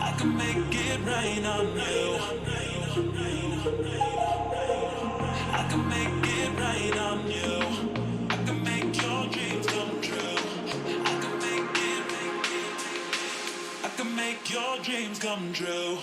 I can make it rain on you. I can make it rain on you. I can make your dreams come true. I can I can make your dreams come true.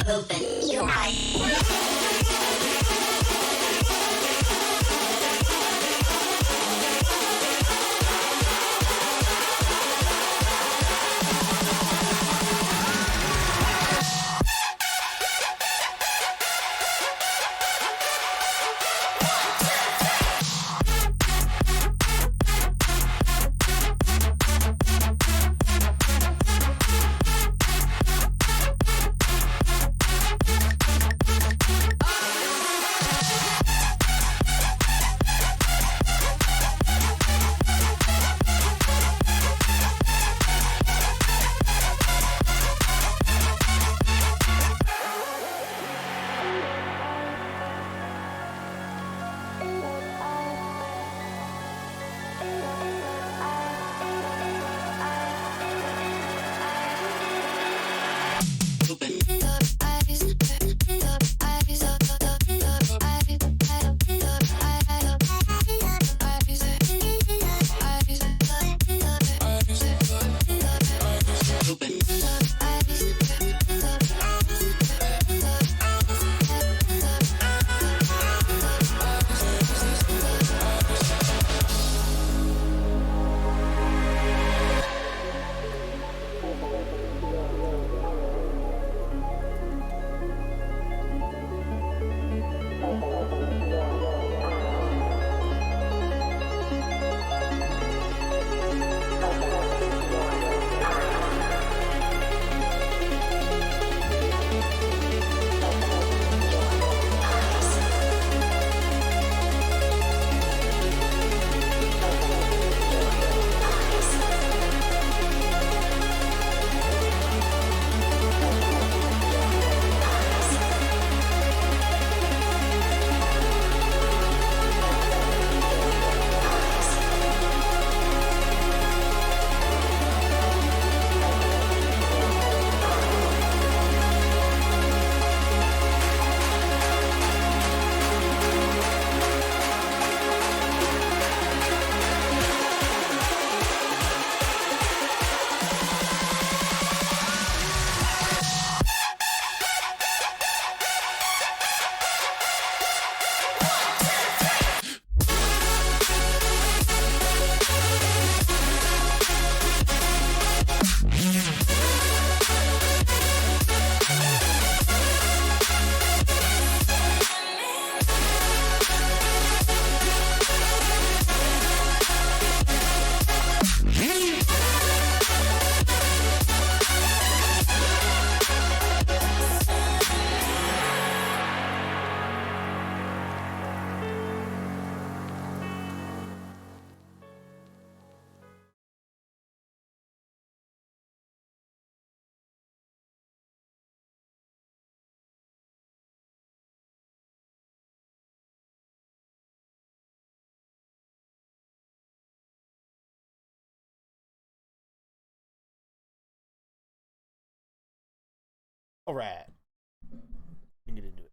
Open your mind. All right. We can get into it.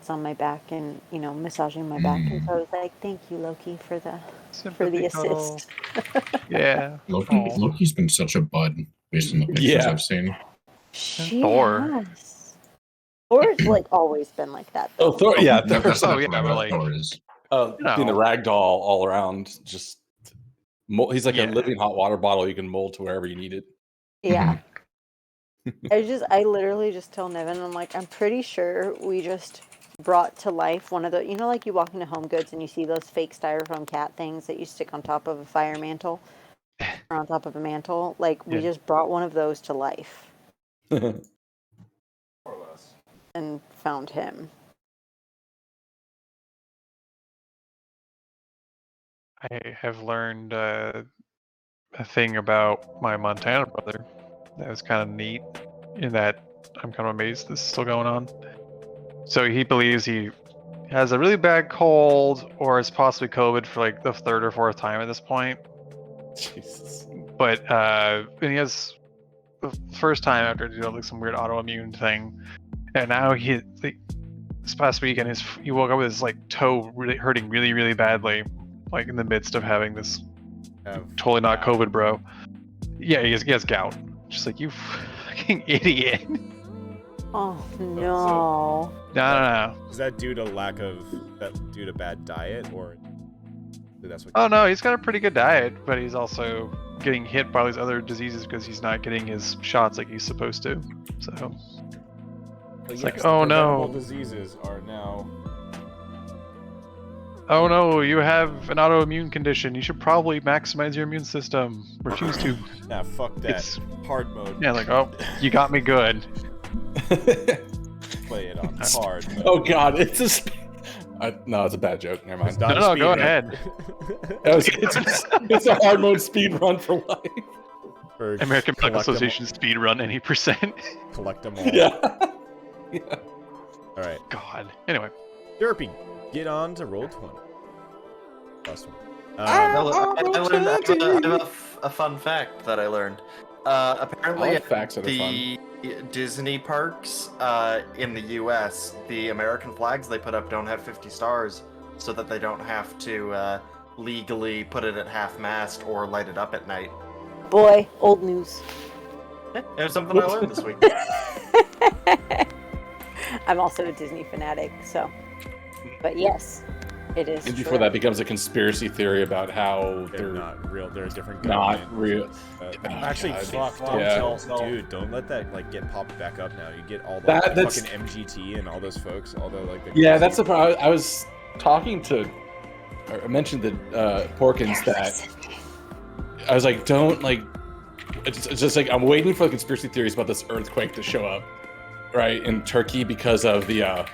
On my back and massaging my back, and so I was like, "Thank you, Loki, for the Sympathy cuddle. assist." Yeah. Loki's been such a bud based on the pictures I've seen. She Thor. has. Thor's like always been like that, though. Oh, Thor, yeah, That's Oh, not yeah, what but, like, Thor is. being the rag doll all around, just he's like Yeah. a living hot water bottle you can mold to wherever you need it. Yeah. I literally just tell Nevin, I'm like, I'm pretty sure we just brought to life one of the, like you walk into Home Goods and you see those fake styrofoam cat things that you stick on top of a fire mantle or on top of a mantle. Like, we just brought one of those to life and found him. I have learned a thing about my Montana brother that was kind of neat, in that I'm kind of amazed this is still going on. So he believes he has a really bad cold, or is possibly COVID for like the third or fourth time at this point. Jesus. But and he has the first time after like some weird autoimmune thing, and now this past weekend he woke up with his like toe really hurting really really badly, like in the midst of having this totally not COVID, bro. Yeah, he has gout. Just like, you fucking idiot. Oh no. No. Is that due to bad diet, or that's what? Oh no, he's got a pretty good diet, but he's also getting hit by all these other diseases because he's not getting his shots like he's supposed to. So it's like, oh no, diseases are now. oh no, you have an autoimmune condition. You should probably maximize your immune system. Refuse to. Nah, fuck that. It's- hard mode. Yeah, like, oh, you got me good. Play it on hard mode. Oh god, it's no, it's a bad joke. Never mind. No, go ahead. It's a hard mode speed run for life. Or American Medical collect 'em- Association speed run any percent. Collect them all. Yeah. All right. God. Anyway. Derpy, get on to roll 20. Last one. I have a fun fact that I learned. Apparently, facts that are the Disney parks in the U.S., the American flags they put up don't have 50 stars, so that they don't have to legally put it at half-mast or light it up at night. Boy, old news. It was something I learned this week. I'm also a Disney fanatic, so. But yes, it is. And before true. that becomes a conspiracy theory about how They're not real. They're a different not government. real. Actually, God. fuck, don't Yeah. tell, dude. Don't let that like get popped back up now. You get all the That's- fucking MGT and all those folks. All the like. Yeah, that's the problem. I was talking to, I mentioned the Porkins that I was like, don't like. It's just like I'm waiting for the conspiracy theories about this earthquake to show up, right, in Turkey because of the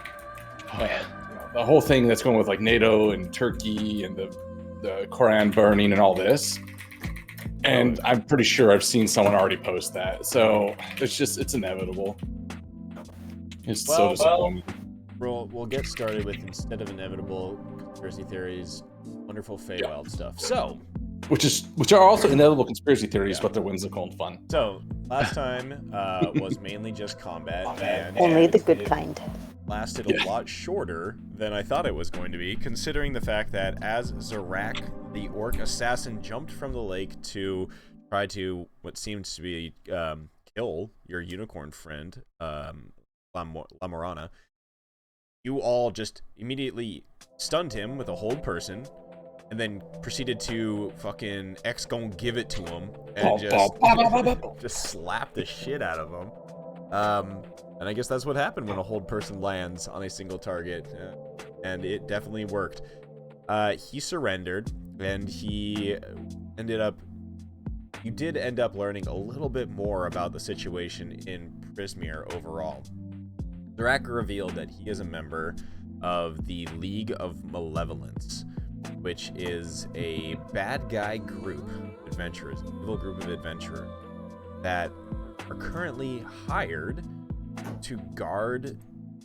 the whole thing that's going with like NATO and Turkey and the Koran burning and all this. And I'm pretty sure I've seen someone already post that. So it's inevitable. It's so disappointing. We'll get started with, instead of inevitable conspiracy theories, wonderful Feywild stuff. So, Which are also inevitable conspiracy theories, but they're whimsical and fun. So last time was mainly just combat, and Only the good kind. lasted a lot shorter than I thought it was going to be, considering the fact that as Zarak, the orc assassin, jumped from the lake to try to what seemed to be kill your unicorn friend, Lamorana, you all just immediately stunned him with a hold person, and then proceeded to fucking gon' give it to him, and just slap the shit out of him. And I guess that's what happened when a hold person lands on a single target, and it definitely worked. He surrendered, and he ended up... You did end up learning a little bit more about the situation in Prismere overall. Zarak revealed that he is a member of the League of Malevolence, which is a bad guy group of adventurers, an evil group of adventurers that are currently hired to guard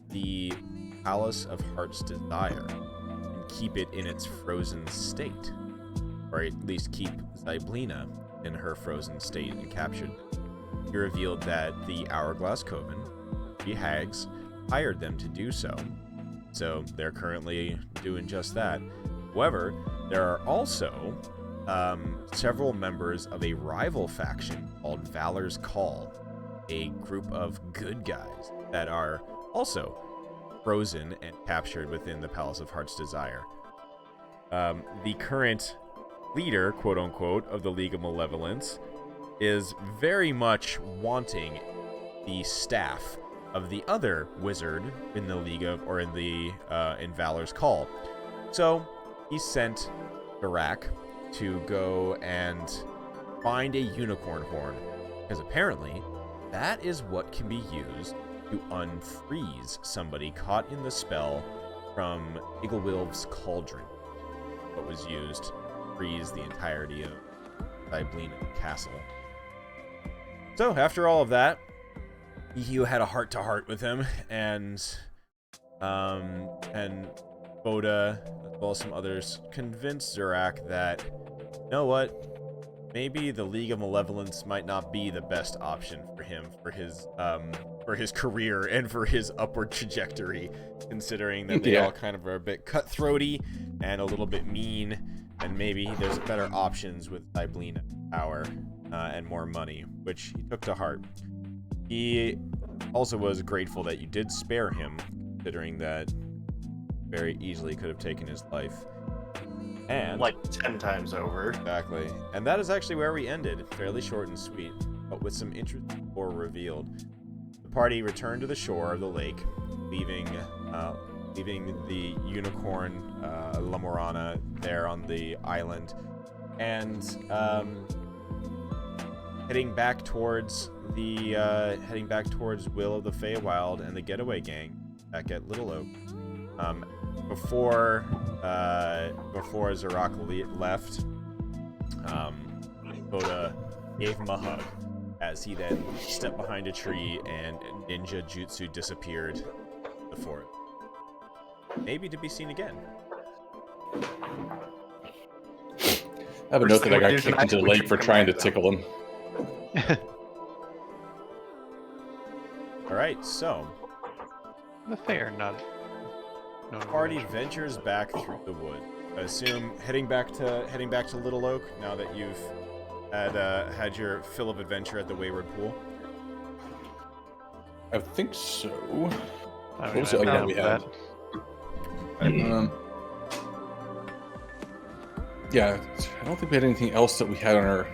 the Palace of Heart's Desire and keep it in its frozen state, or at least keep Zyblina in her frozen state and captured. He revealed that the Hourglass Coven, the hags, hired them to do so. So they're currently doing just that. However, there are also several members of a rival faction called Valor's Call, a group of good guys that are also frozen and captured within the Palace of Heart's Desire. The current leader, quote-unquote, of the League of Malevolence is very much wanting the staff of the other wizard in the League of, or in Valor's Call. So he sent Zarak to go and find a unicorn horn, because apparently that is what can be used to unfreeze somebody caught in the spell from Iglewilv's Cauldron, what was used to freeze the entirety of Zyblina Castle. So after all of that, you had a heart-to-heart with him, and Boda, as well as some others, convinced Zarak that, you know what, maybe the League of Malevolence might not be the best option for him, for his career and for his upward trajectory, considering that they all kind of are a bit cutthroaty and a little bit mean, and maybe there's better options with Zyblina power and more money, which he took to heart. He also was grateful that you did spare him, considering that very easily could have taken his life. And like 10 times over. Exactly. And that is actually where we ended. Fairly short and sweet, but with some interesting lore revealed. The party returned to the shore of the lake, leaving the unicorn Lamorana there on the island, and heading back towards Will of the Feywild and the Getaway Gang back at Little Oak. Before Zarak left, Boda gave him a hug as he then stepped behind a tree and ninja jutsu disappeared the forest. Maybe to be seen again. I have a note that I got kicked into the lake for trying to tickle him. Alright, so The fair, not. the party ventures back through the wood. I assume heading back to Little Oak now that you've had your fill of adventure at the Wayward Pool. I think so. What was the other one we had? Yeah, I don't think we had anything else that we had on our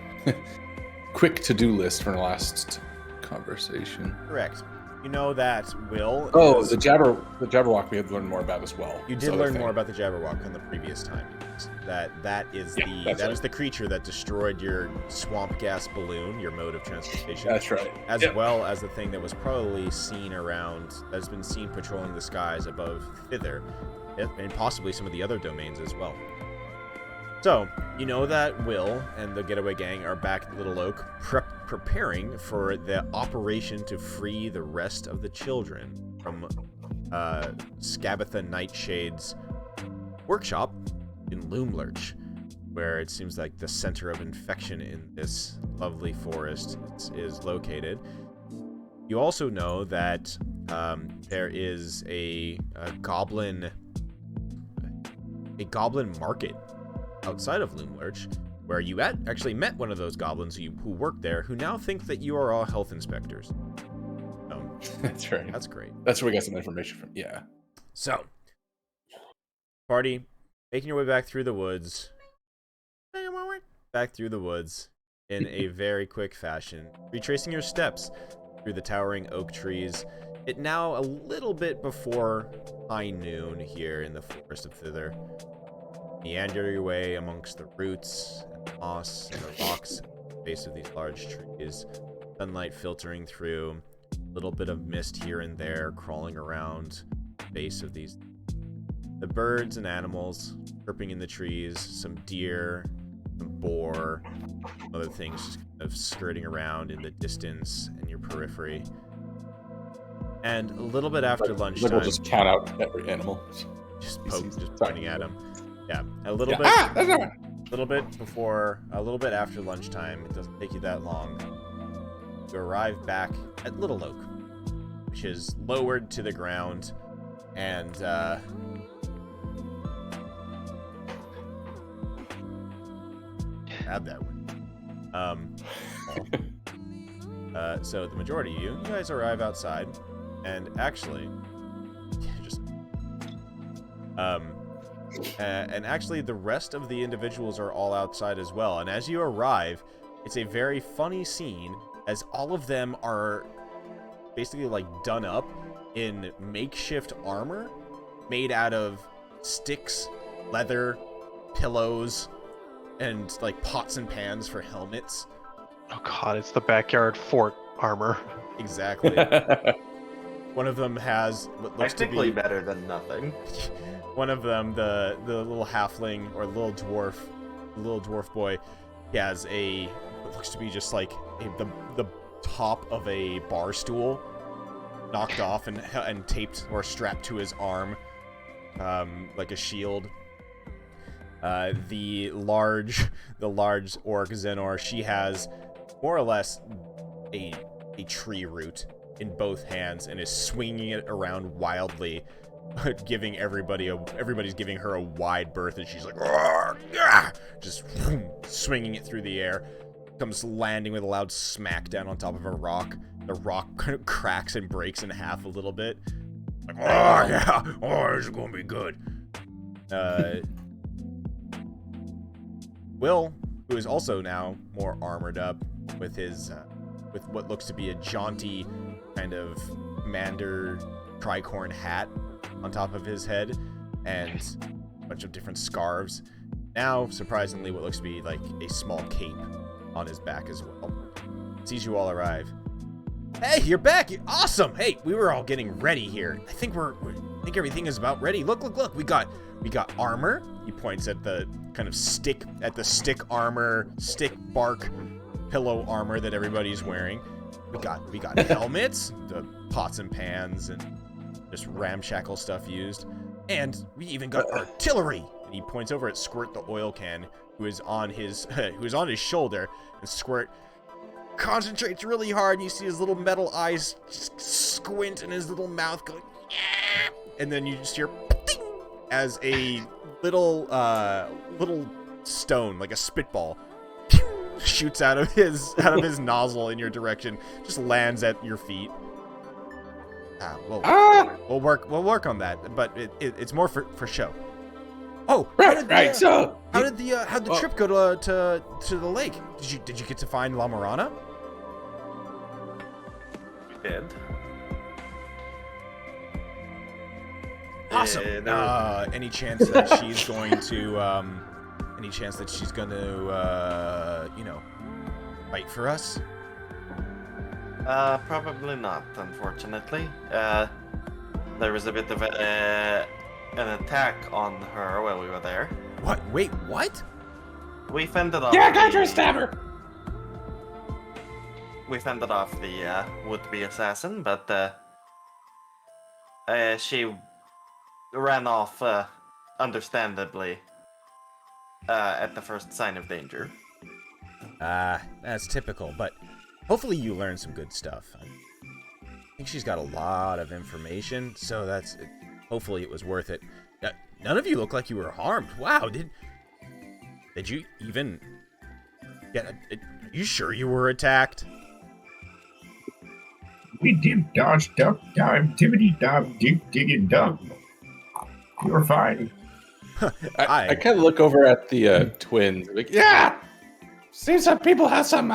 quick to-do list from our last conversation. Correct. You know that Will. Oh, the Jabberwock we had learned more about as well. You did learn more about the Jabberwock on the previous time. That is the creature that destroyed your swamp gas balloon, your mode of transportation. That's right. As well as the thing that was probably seen around, has been seen patrolling the skies above thither, and possibly some of the other domains as well. So, you know that Will and the Getaway Gang are back at Little Oak, preparing for the operation to free the rest of the children from Skabatha Nightshade's workshop in Loomlurch, where it seems like the center of infection in this lovely forest is located. You also know that there is a goblin market outside of Loomlurch, where you actually met one of those goblins who work there, who now think that you are all health inspectors. That's right. That's great. That's where we got some information from. Yeah. So, party, making your way back through the woods. Back through the woods in a very quick fashion, retracing your steps through the towering oak trees. It now a little bit before high noon here in the forest of Thither. Meander your way amongst the roots and the moss and the rocks at the base of these large trees. Sunlight filtering through, a little bit of mist here and there crawling around the base of these. The birds and animals chirping in the trees, some deer, some boar, other things just kind of skirting around in the distance and your periphery. And a little bit after lunchtime, We'll just count out every animal. Just pointing at him. Yeah, a little bit. A little bit after lunchtime. It doesn't take you that long. You arrive back at Little Oak, which is lowered to the ground, and have that one. So the majority of you guys arrive outside, and actually, and actually the rest of the individuals are all outside as well. And as you arrive, it's a very funny scene, as all of them are basically like done up in makeshift armor made out of sticks, leather, pillows, and like pots and pans for helmets. Oh god, it's the backyard fort armor. Exactly. One of them has what looks Technically to be better than nothing. One of them, the little halfling or little dwarf boy, he has what looks to be just like the top of a bar stool knocked off and taped or strapped to his arm, like a shield. The large orc Zenor, she has more or less a tree root in both hands and is swinging it around wildly, giving everybody's giving her a wide berth, and she's like, just swinging it through the air, comes landing with a loud smack down on top of a rock. The rock kind of cracks and breaks in half a little bit. Like, oh yeah, oh, this is gonna be good. Will, who is also now more armored up with his with what looks to be a jaunty kind of commander tricorn hat on top of his head and a bunch of different scarves. Now, surprisingly, what looks to be like a small cape on his back as well. Sees you all arrive. Hey, you're back! Awesome! Hey, we were all getting ready here. I think everything is about ready. Look! We got armor. He points at the kind of stick armor, stick bark pillow armor that everybody's wearing. We got helmets, the pots and pans, and just ramshackle stuff used. And we even got artillery. And he points over at Squirt the oil can, who is on his shoulder, and Squirt concentrates really hard, and you see his little metal eyes just squint in his little mouth going, yeah! And then you just hear ding, as a little stone, like a spitball, shoots out of his nozzle in your direction, just lands at your feet. We'll work on that, but it's more for show. Oh, how'd the trip go to the lake? Did you get to find La Morana? We did. Awesome. Any chance that she's going to fight for us? Probably not, unfortunately. There was a bit of an attack on her while we were there. What? Wait, what? We fended off. Yeah, go stab her. We fended off the would-be assassin, but she ran off, understandably, at the first sign of danger. That's typical, but hopefully you learned some good stuff. think she's got a lot of information, so hopefully it was worth it. None of you look like you were harmed. Wow, did you even are you sure you were attacked? We did dodge, duck, dive, tibbity, dive, dig, and duck. You were fine. I kind of look over at the twins. Like, yeah, seems some people have some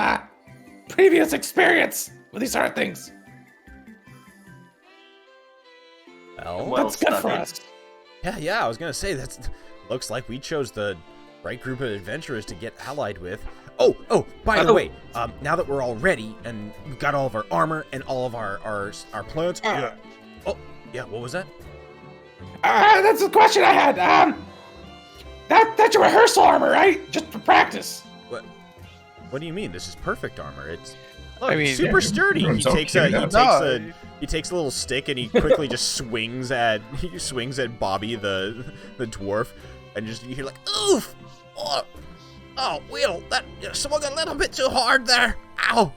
previous experience with these sort of things. Well, That's good for us. Yeah, I was gonna say looks like we chose the right group of adventurers to get allied with. Oh, by the way, now that we're all ready and we've got all of our armor and all of our plants. What was that? That's the question I had. That's your rehearsal armor, right? Just for practice. What do you mean? This is perfect armor. It's super sturdy. He takes a little stick and he quickly just swings at Bobby the dwarf, and just you hear like oof, Will, that swung a little bit too hard there. Ow.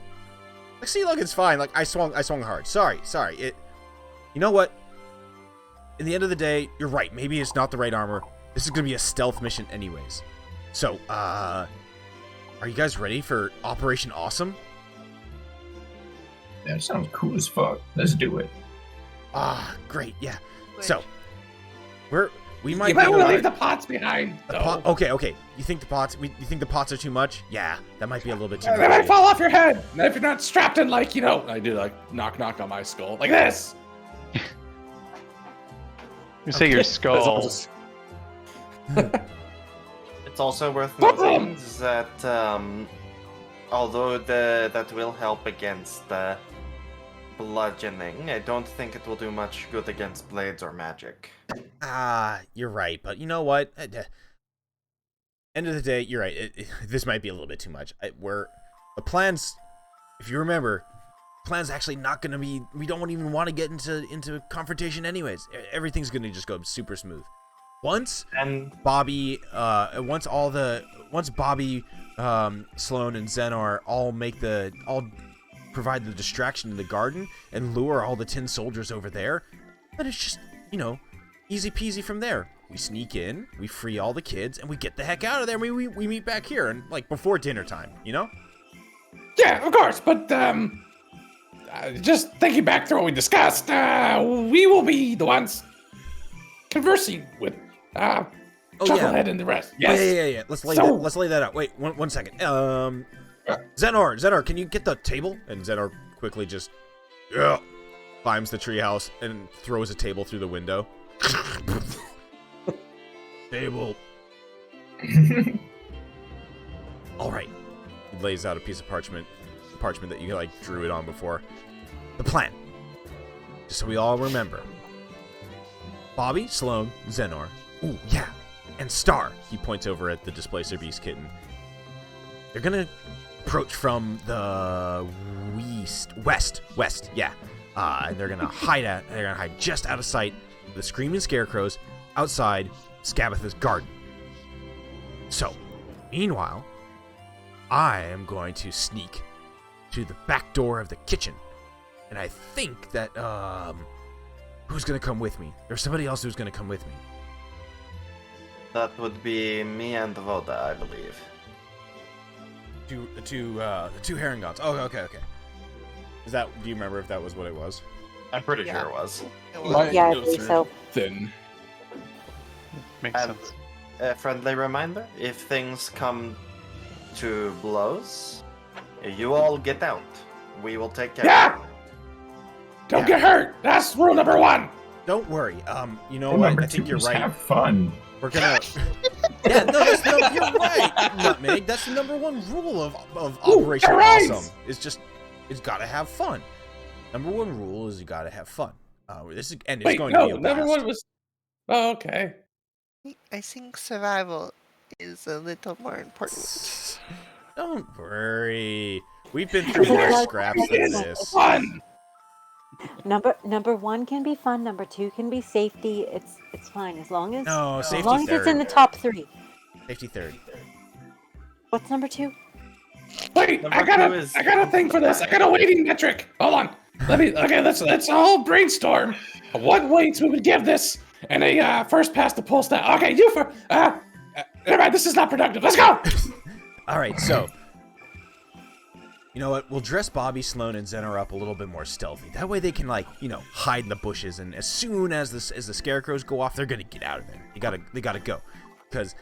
Like, see, look, it's fine. Like I swung hard. Sorry. You know what? In the end of the day, you're right. Maybe it's not the right armor. This is gonna be a stealth mission anyways. So, are you guys ready for Operation Awesome? That sounds cool as fuck. Let's do it. Great, yeah. So, we might You might want to leave the pots behind. Okay. You think the pots are too much? Yeah, that might be a little bit too much. They might fall off your head. And if you're not strapped in, like, I do like knock on my skull like this. You say your skull. It's also worth noting that although that will help against bludgeoning, I don't think it will do much good against blades or magic. You're right, but you know what? End of the day, you're right. This might be a little bit too much. The plans, if you remember, plan's actually not going to be. We don't even want to get into confrontation, anyways. Everything's going to just go super smooth. Once Bobby, Sloan, and Xenar all provide the distraction in the garden and lure all the tin soldiers over there, then it's just, easy peasy from there. We sneak in, we free all the kids, and we get the heck out of there. We meet back here and before dinner time, Yeah, of course, but just thinking back to what we discussed, we will be the ones conversing with Chucklehead and the rest. Yes. Yeah. Let's lay that out. Wait, one second. Xenar, can you get the table? And Xenar quickly just climbs the treehouse and throws a table through the window. Table. All right. He lays out a piece of parchment that you drew it on before. The plan. Just so we all remember. Bobby, Sloan, Xenar. Ooh, yeah. And Star. He points over at the Displacer Beast kitten. They're gonna approach from the west, yeah. And they're gonna hide just out of sight of the screaming scarecrows outside Scabatha's garden. So, meanwhile, I am going to sneak to the back door of the kitchen. And I think that, who's gonna come with me? There's somebody else who's gonna come with me. That would be me and Voda, I believe. The two Herringons. Oh, okay. Do you remember if that was what it was? I'm pretty sure it was. Yeah, I think so. Thin. Makes sense. A friendly reminder, if things come to blows, you all get out. We will take care of you. Don't get hurt. That's rule number 1. Don't worry. You know what? I think you're right. Have fun. We're gonna. You're right, Nutmeg. That's the number 1 rule of Operation Awesome. It's gotta have fun. Number 1 rule is you gotta have fun. It's going to be a blast. Number 1 was. Oh, okay. I think survival is a little more important. Don't worry. We've been through more scraps than this. Fun. Number 1 can be fun. Number 2 can be safety. It's fine as long as safety it's in the top 3. Safety third. What's number 2? Wait, I got a thing for this. I got a weighting metric. Hold on. let's all brainstorm what weights we would give this, and a first pass the poll stat. Okay, you for never mind, this is not productive. Let's go. All right, so you know what? We'll dress Bobby, Sloan, and Zener up a little bit more stealthy. That way they can, like, you know, hide in the bushes, and as soon as the scarecrows go off, they're gonna get out of there. They gotta go, because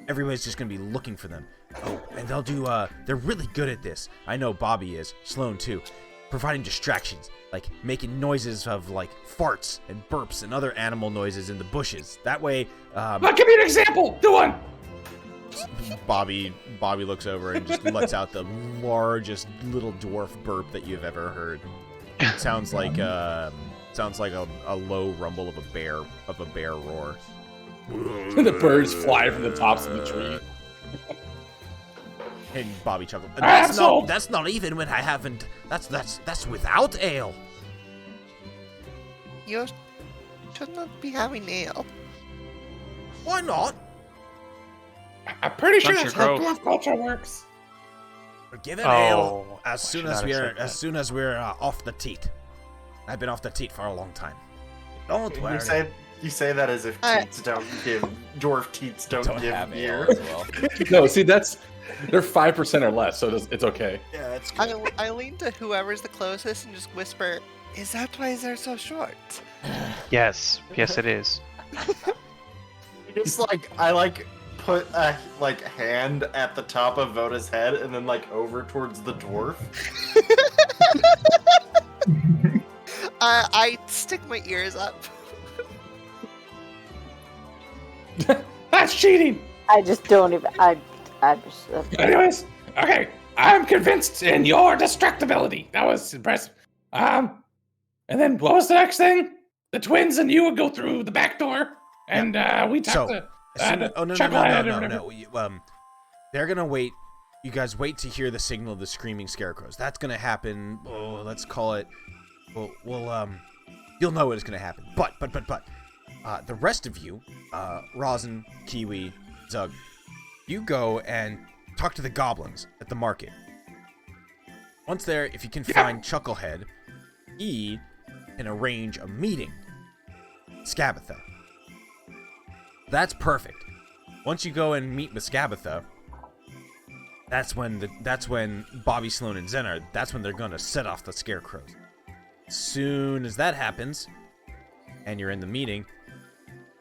everybody's just gonna be looking for them. Oh, and they'll do. They're really good at this. I know Bobby is. Sloan too. Providing distractions, like making noises of like farts and burps and other animal noises in the bushes. That way, Give me an example. Do one. Bobby looks over and just lets out the largest little dwarf burp that you've ever heard. It sounds like a low rumble of a bear roar. The birds fly from the tops of the tree. And Bobby chuckled. Sold. That's not even when I haven't. That's without ale. You should not be having ale. Why not? I'm pretty sure Bunch that's of how growth. dwarf culture works. We're given Oh, ale I as soon should as not have we're said that. off the teat. I've been off the teat for a long time. Don't worry. You say that as if teats don't give dwarf teats don't give have beer. ale as well. No, see, they're 5% or less, so it's okay. Yeah, that's good. I lean to whoever's the closest and just whisper, "Is that why they're so short?" Yes, it is. Just like I put a hand at the top of Voda's head and then over towards the dwarf. I stick my ears up. That's cheating. I just don't even. I just. Anyways, okay, I'm convinced in your distractibility. That was impressive. And then what was the next thing? The twins and you would go through the back door, and we talk to. No. They're gonna wait. You guys wait to hear the signal of the screaming scarecrows. That's gonna happen. Oh, let's call it. You'll know it's gonna happen. But, the rest of you, Rosin, Kiwi, Zug, you go and talk to the goblins at the market. Once there, if you can find Chucklehead, he can arrange a meeting. Scabatha. That's perfect. Once you go and meet with Scabatha, that's when Bobby, Sloan, and Zenar, that's when they're gonna set off the scarecrows. Soon as that happens, and you're in the meeting,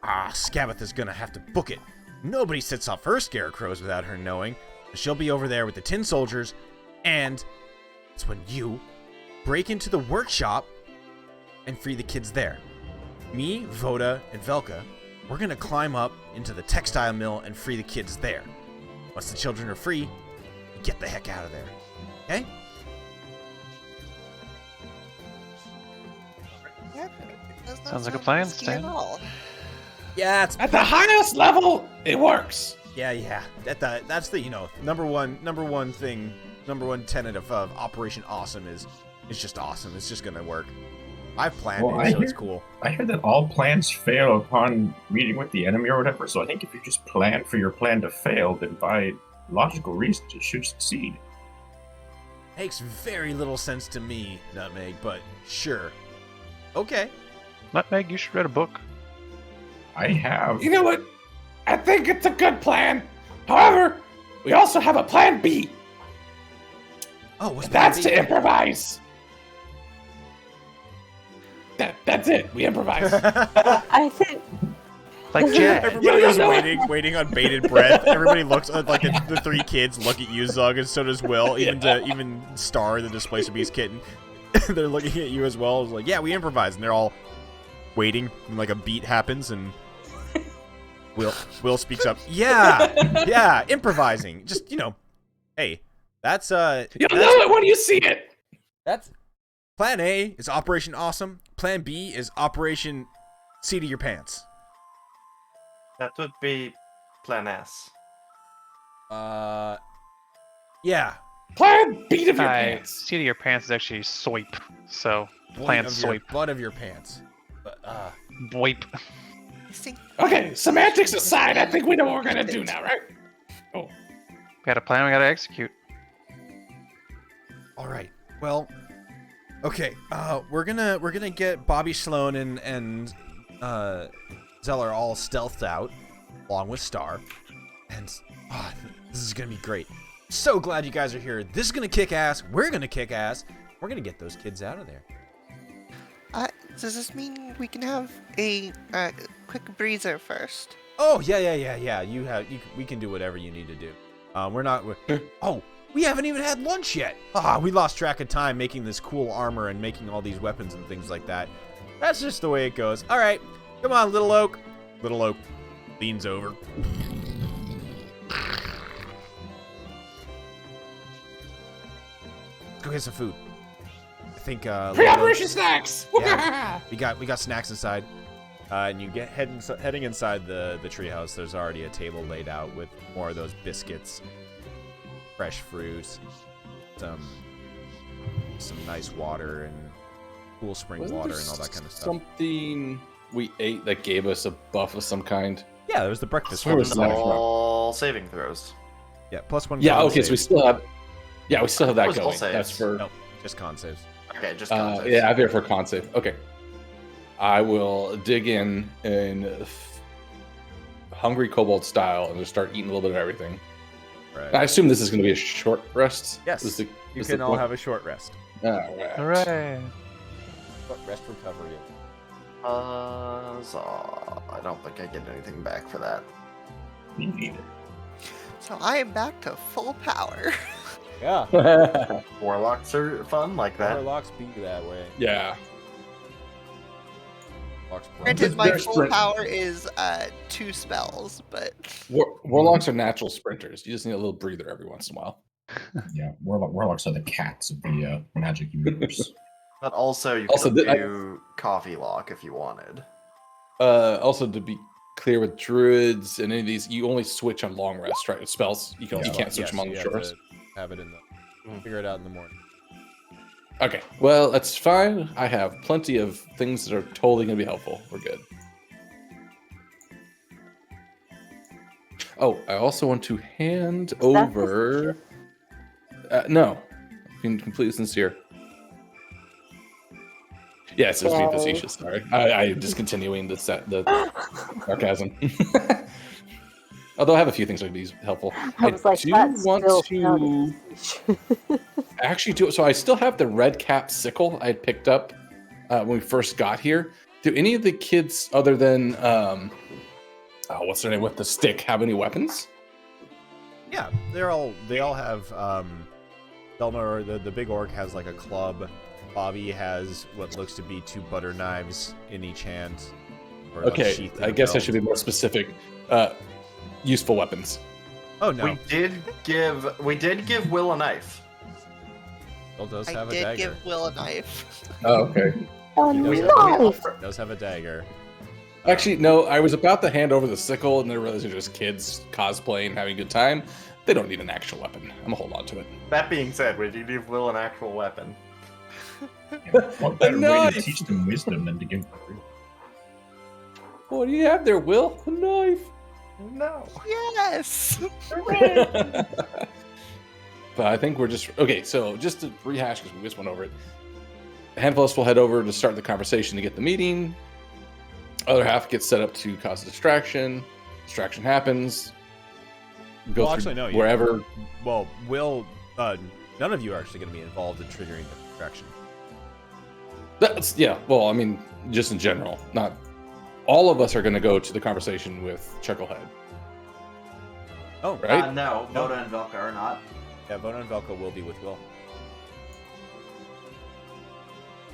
Scabatha's gonna have to book it. Nobody sets off her scarecrows without her knowing. She'll be over there with the tin soldiers, and it's when you break into the workshop and free the kids there. Me, Voda, and Velka, we're gonna climb up into the textile mill and free the kids there. Once the children are free, we get the heck out of there. Okay? Yeah, does not Sounds like a sound plan, risky Stan. at all. Yeah, it's At the highest level, it works. yeah. That's the number one tenet of Operation Awesome is it's just awesome. It's just gonna work. I've planned Well, it, so it's cool. I heard that all plans fail upon meeting with the enemy or whatever, so I think if you just plan for your plan to fail, then by logical reasons it should succeed. Makes very little sense to me, Nutmeg, but sure. Okay. Nutmeg, you should read a book. I have. You know what? I think it's a good plan. However, we also have a plan B. Oh, what's That's plan to B? improvise. That's it. We improvise. I think. Like Jack. Everybody You was know waiting on bated breath. Everybody looks like the three kids look at you, Zug, and so does Will. Even Star, the Displacer Beast kitten, they're looking at you as well. It's like, yeah, we improvise, and they're all waiting. And like a beat happens, and Will speaks up. Yeah, improvising. Just hey, that's You'll know it when you see it. That's Plan A is Operation Awesome. Plan B is Operation Seat of Your Pants. That would be Plan S. Yeah. Plan B of your pants. Seat of your pants is actually swipe. So plan Butt swipe. Butt of your pants. But, Wipe. I think Okay, semantics aside, I think we know what we're gonna do now, right? Oh, Got a plan we gotta execute. all right. Well, Okay, we're gonna get Bobby Sloan and Zeller all stealthed out, along with Star, and this is gonna be great. So glad you guys are here. This is gonna kick ass. We're gonna kick ass. We're gonna get those kids out of there. Does this mean we can have a quick breather first? Oh yeah. We can do whatever you need to do. We haven't even had lunch yet. We lost track of time making this cool armor and making all these weapons and things like that. That's just the way it goes. All right, come on, Little Oak. Little Oak leans over. Let's go get some food. I think Pre-operation snacks. Yeah, we got snacks inside. And you get heading inside the treehouse. There's already a table laid out with more of those biscuits, fresh fruit, some nice water and cool spring Wasn't water there and all that kind of stuff. Something we ate that gave us a buff of some kind. Yeah, there was the breakfast. Where was that? All saving throws. Yeah, +1. Yeah. con Okay. So we save. still have. Yeah, we still have that Where's all going. That's saves? for. Nope, just con saves. Okay, just con saves. Yeah, I have it for con save. Okay. I will dig in hungry kobold style and just start eating a little bit of everything. Right. I assume this is going to be a short rest. Yes. You can all have a short rest. All right. Hooray! Short rest recovery. So I don't think I get anything back for that. Me neither. So I am back to full power. Yeah. Warlocks are fun like that. Warlocks be that way. Yeah. Warlocks pro. Granted, my They're full sprint- power is 2 spells, but Warlocks are natural sprinters. You just need a little breather every once in a while. Yeah, warlocks are the cats of the magic universe. But also, you Also, could do coffee lock if you wanted. Also, to be clear with druids and any of these, you only switch on long rest, right? With spells, you can't switch Yes, among you the have shores. to have it in the. Figure it out in the morning. Okay, well, that's fine. I have plenty of things that are totally going to be helpful. We're good. Oh, I also want to hand over. No, being completely sincere. Yes, it's being facetious. Sorry, I'm discontinuing the sarcasm. Although I have a few things that would be helpful. I was like, do that's want still to actually do. So I still have the red cap sickle I had picked up when we first got here. Do any of the kids, other than what's their name with the stick, have any weapons? Yeah, they all have. Delmar, the big orc has like a club. Bobby has what looks to be 2 butter knives in each hand. or a Okay, sheath in I a guess I belt. should be more specific. Useful weapons. Oh no, We did give Will a knife. Will does I have a did dagger. give Will a knife. Oh, okay. Oh He does no! Does have a dagger. Actually, no, I was about to hand over the sickle, and then I realized they're just kids cosplaying, having a good time. They don't need an actual weapon. I'm gonna hold on to it. That being said, we did give Will an actual weapon. What better way knife! to teach them wisdom than to give them What do you have there, Will? A knife. No. Yes! But I think we're just okay. So just to rehash, because we just went over it. A handful of us will head over to start the conversation to get the meeting. Other half gets set up to cause a distraction. Distraction happens. Go Well, through actually, no, you- wherever. Well, Will, none of you are actually going to be involved in triggering the distraction. That's yeah. Well, I mean, just in general, not all of us are going to go to the conversation with Chucklehead, Oh, right? No, Voda and Velka are not. Yeah, Bona and Velka will be with Will.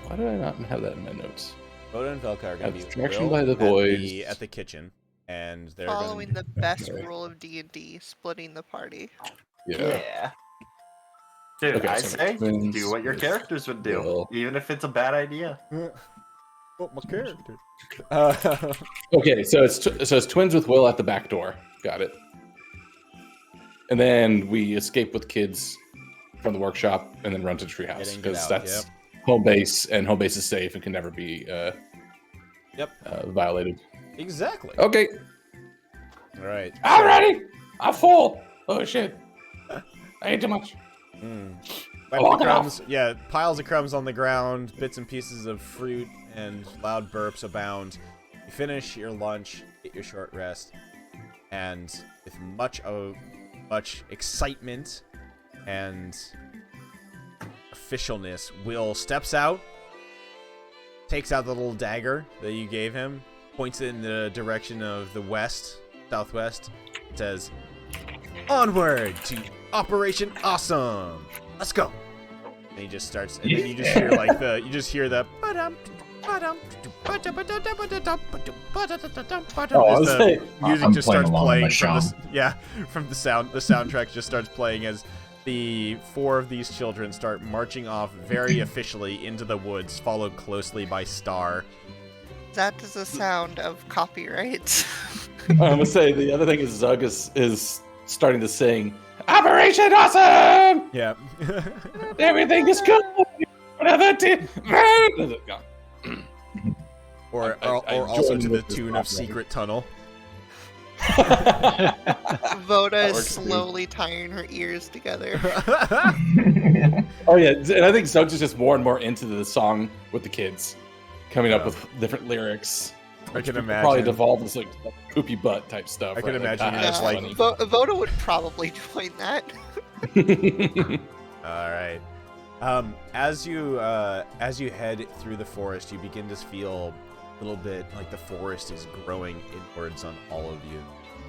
Why did I not have that in my notes? Bona and Velka are going to be with Distraction Will by the at boys. at the kitchen, and they're Following gonna, the best Okay. rule of D&D, splitting the party. Yeah. Dude, Okay, I so say twins do what your with characters would do, Will. even if it's a bad idea. Oh, my character. Okay, so it's twins with Will at the back door. Got it. And then we escape with kids from the workshop and then run to the treehouse Getting because out, that's home base, and home base is safe and can never be violated. Exactly. Okay, All right. I'm ready. I'm full. Oh shit, I ate too much. Wipe the crumbs. Yeah, piles of crumbs on the ground, bits and pieces of fruit, and loud burps abound. You finish your lunch, get your short rest, and with much excitement and officialness, Will steps out, takes out the little dagger that you gave him, points it in the direction of the southwest, says, "Onward to Operation Awesome! Let's go!" And he just starts, and then you just hear the music just starts playing from the soundtrack just starts playing as the 4 of these children start marching off very officially into the woods, followed closely by Star. That is the sound of copyright. I'm gonna say the other thing is Zug is starting to sing Operation Awesome! Yeah. Everything is good! Or also to the tune of Secret Tunnel. Voda is slowly tying her ears together. Oh yeah, and I think Zug's is just more and more into the song with the kids, coming up with different lyrics. I can imagine. Probably devolve into like poopy butt type stuff. I can imagine you just like. Voda would probably join that. All right. As you head through the forest, you begin to feel a little bit like the forest is growing inwards on all of you,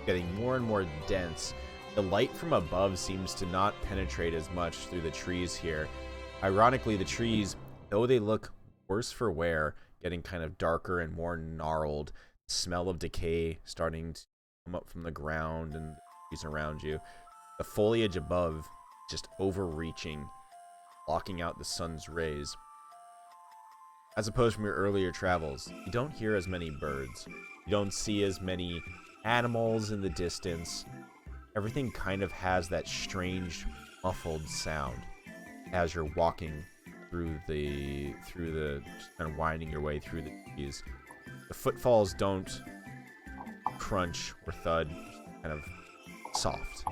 getting more and more dense. The light from above seems to not penetrate as much through the trees here. Ironically, the trees, though they look worse for wear, getting kind of darker and more gnarled, smell of decay starting to come up from the ground and the trees around you. The foliage above just overreaching, blocking out the sun's rays. As opposed from your earlier travels, you don't hear as many birds. You don't see as many animals in the distance. Everything kind of has that strange, muffled sound as you're walking through the just kind of winding your way through the trees. The footfalls don't crunch or thud, just kind of soft.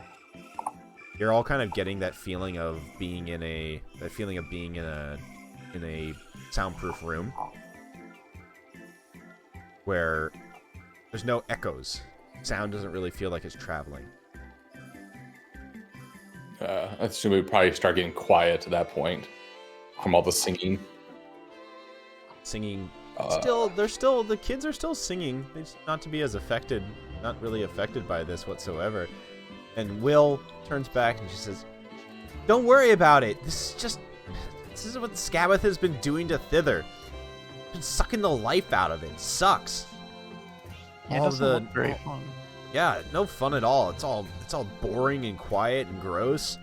You're all kind of getting that feeling of being in a soundproof room where there's no echoes. Sound doesn't really feel like it's traveling. I assume we would probably start getting quiet at that point from all the singing. The kids are still singing. They just not really affected by this whatsoever. And Will turns back and she says, "Don't worry about it. This is what Scabbeth has been doing to Thither. Been sucking the life out of it. It sucks. It doesn't look very fun. Yeah, no fun at all. It's all boring and quiet and gross.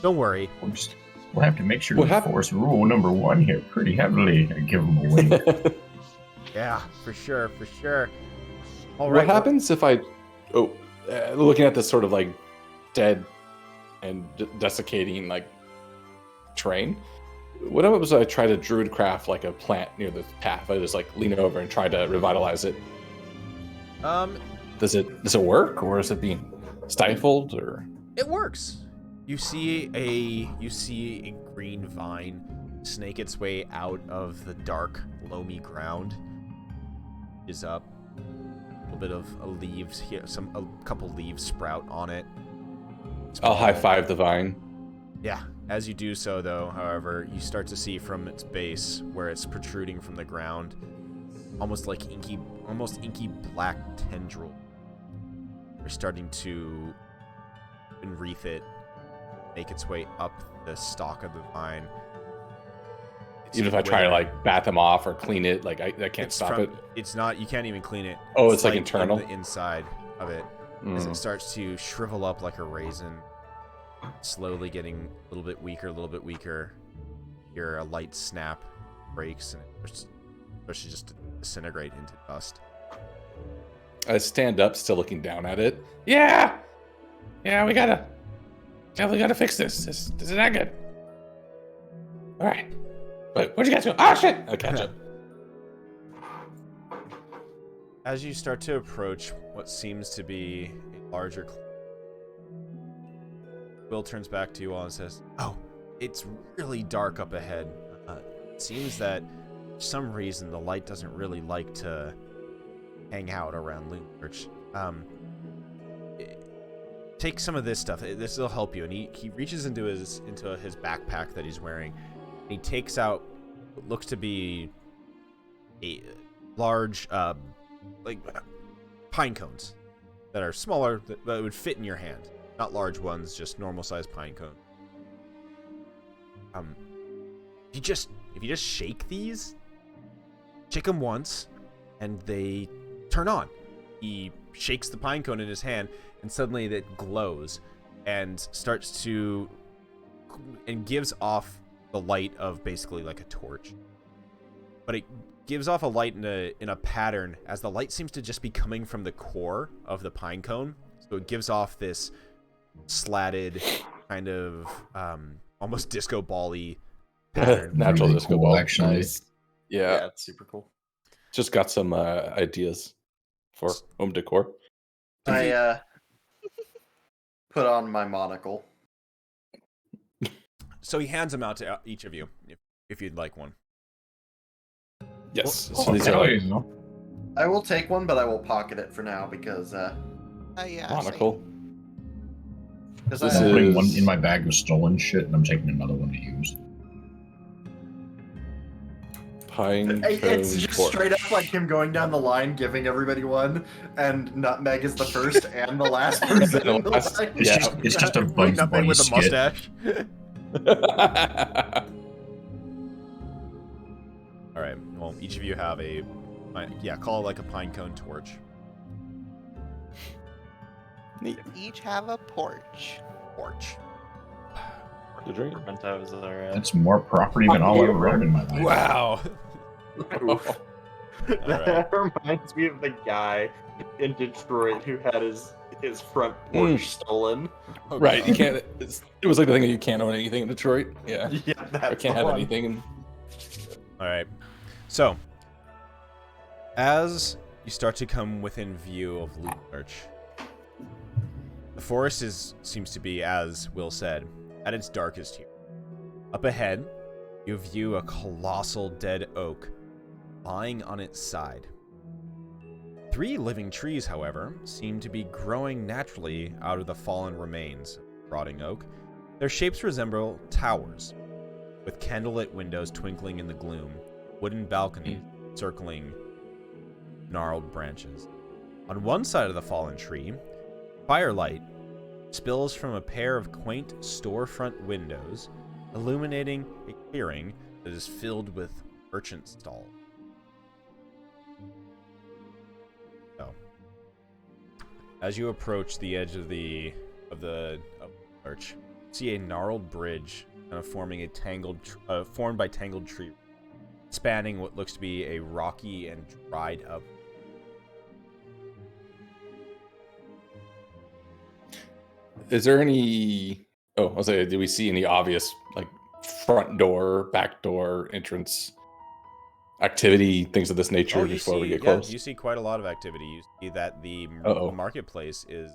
Don't worry. We'll have to make sure we enforce rule number 1 here pretty heavily and give them a win. Yeah, for sure. All right. What happens if looking at this sort of like dead and desiccating like terrain? What happens if I try to druidcraft like a plant near the path? I just like lean over and try to revitalize it. Does it work, or is it being stifled, or? It works. You see a green vine snake its way out of the dark, loamy ground. Is up. A little bit of leaves here. A couple leaves sprout on it. I'll high five the vine. Yeah. As you do so, though, however, you start to see from its base, where it's protruding from the ground, almost inky black tendril. They're starting to enwreath it, make its way up the stalk of the vine. Even if I try to like bat them off or clean it, like I can't stop it. It's not. You can't even clean it. Oh, it's like internal. In the inside of it, as it starts to shrivel up like a raisin, slowly getting a little bit weaker. Hear a light snap, breaks, and it starts to just disintegrate into dust. I stand up, still looking down at it. Yeah, we gotta fix this. This is not good. All right. Wait, where'd you guys go? Oh shit! I'll catch up. As you start to approach what seems to be a larger Will turns back to you all and says, "Oh, it's really dark up ahead. It seems that for some reason the light doesn't really like to hang out around Loon Church. Take some of this stuff. This will help you. And he reaches into his backpack that he's wearing. And he takes out what looks to be a large, like pine cones that are smaller that would fit in your hand. Not large ones, just normal sized pine cone. If you just shake these, shake them once, and they turn on. He shakes the pine cone in his hand, and suddenly it glows and starts to and gives off the light of basically like a torch. But it gives off a light in a pattern as the light seems to just be coming from the core of the pine cone. So it gives off this slatted kind of almost disco ball-y pattern. Natural Really disco cool, ball. actually. Nice. Yeah. it's super cool. Just got some ideas for home decor. I put on my monocle. So he hands them out to each of you, if you'd like one. Yes. Oh, So these hell are yeah. I will take one, but I will pocket it for now because Yeah. monocle. because This I'm is- putting one in my bag of stolen shit, and I'm taking another one to use. Pine it's cone just torch. straight up like him going down the line, giving everybody one, and Nutmeg is the first and the last person in the last- line. It's Yeah. just a Wait, Bugs nothing Bunny with a skit. mustache. All right. Well, each of you have call it like a pine cone torch. Each have a porch. Torch. The drink? Mementos are, That's more property than all I've ever owned in my life. Wow. Oof. That reminds me of the guy in Detroit who had his front porch stolen. Oh, Right. God. You can't. It was like the thing that you can't own anything in Detroit. Yeah. Yeah, that's I can't the have one. anything. In... All right. So, as you start to come within view of Loot Lurch, the forest seems to be, as Will said, at its darkest here. Up ahead, you view a colossal dead oak lying on its side. 3 living trees, however, seem to be growing naturally out of the fallen remains of the rotting oak. Their shapes resemble towers, with candlelit windows twinkling in the gloom, wooden balconies circling gnarled branches. On one side of the fallen tree, firelight spills from a pair of quaint storefront windows, illuminating a clearing that is filled with merchant stalls. So, as you approach the edge of the arch, you see a gnarled bridge forming a formed by tangled tree, spanning what looks to be a rocky and dried up. Is there any? Oh, I'll say, do we see any obvious like front door, back door, entrance activity, things of this nature before we get close? You see quite a lot of activity. You see that the Uh-oh. marketplace is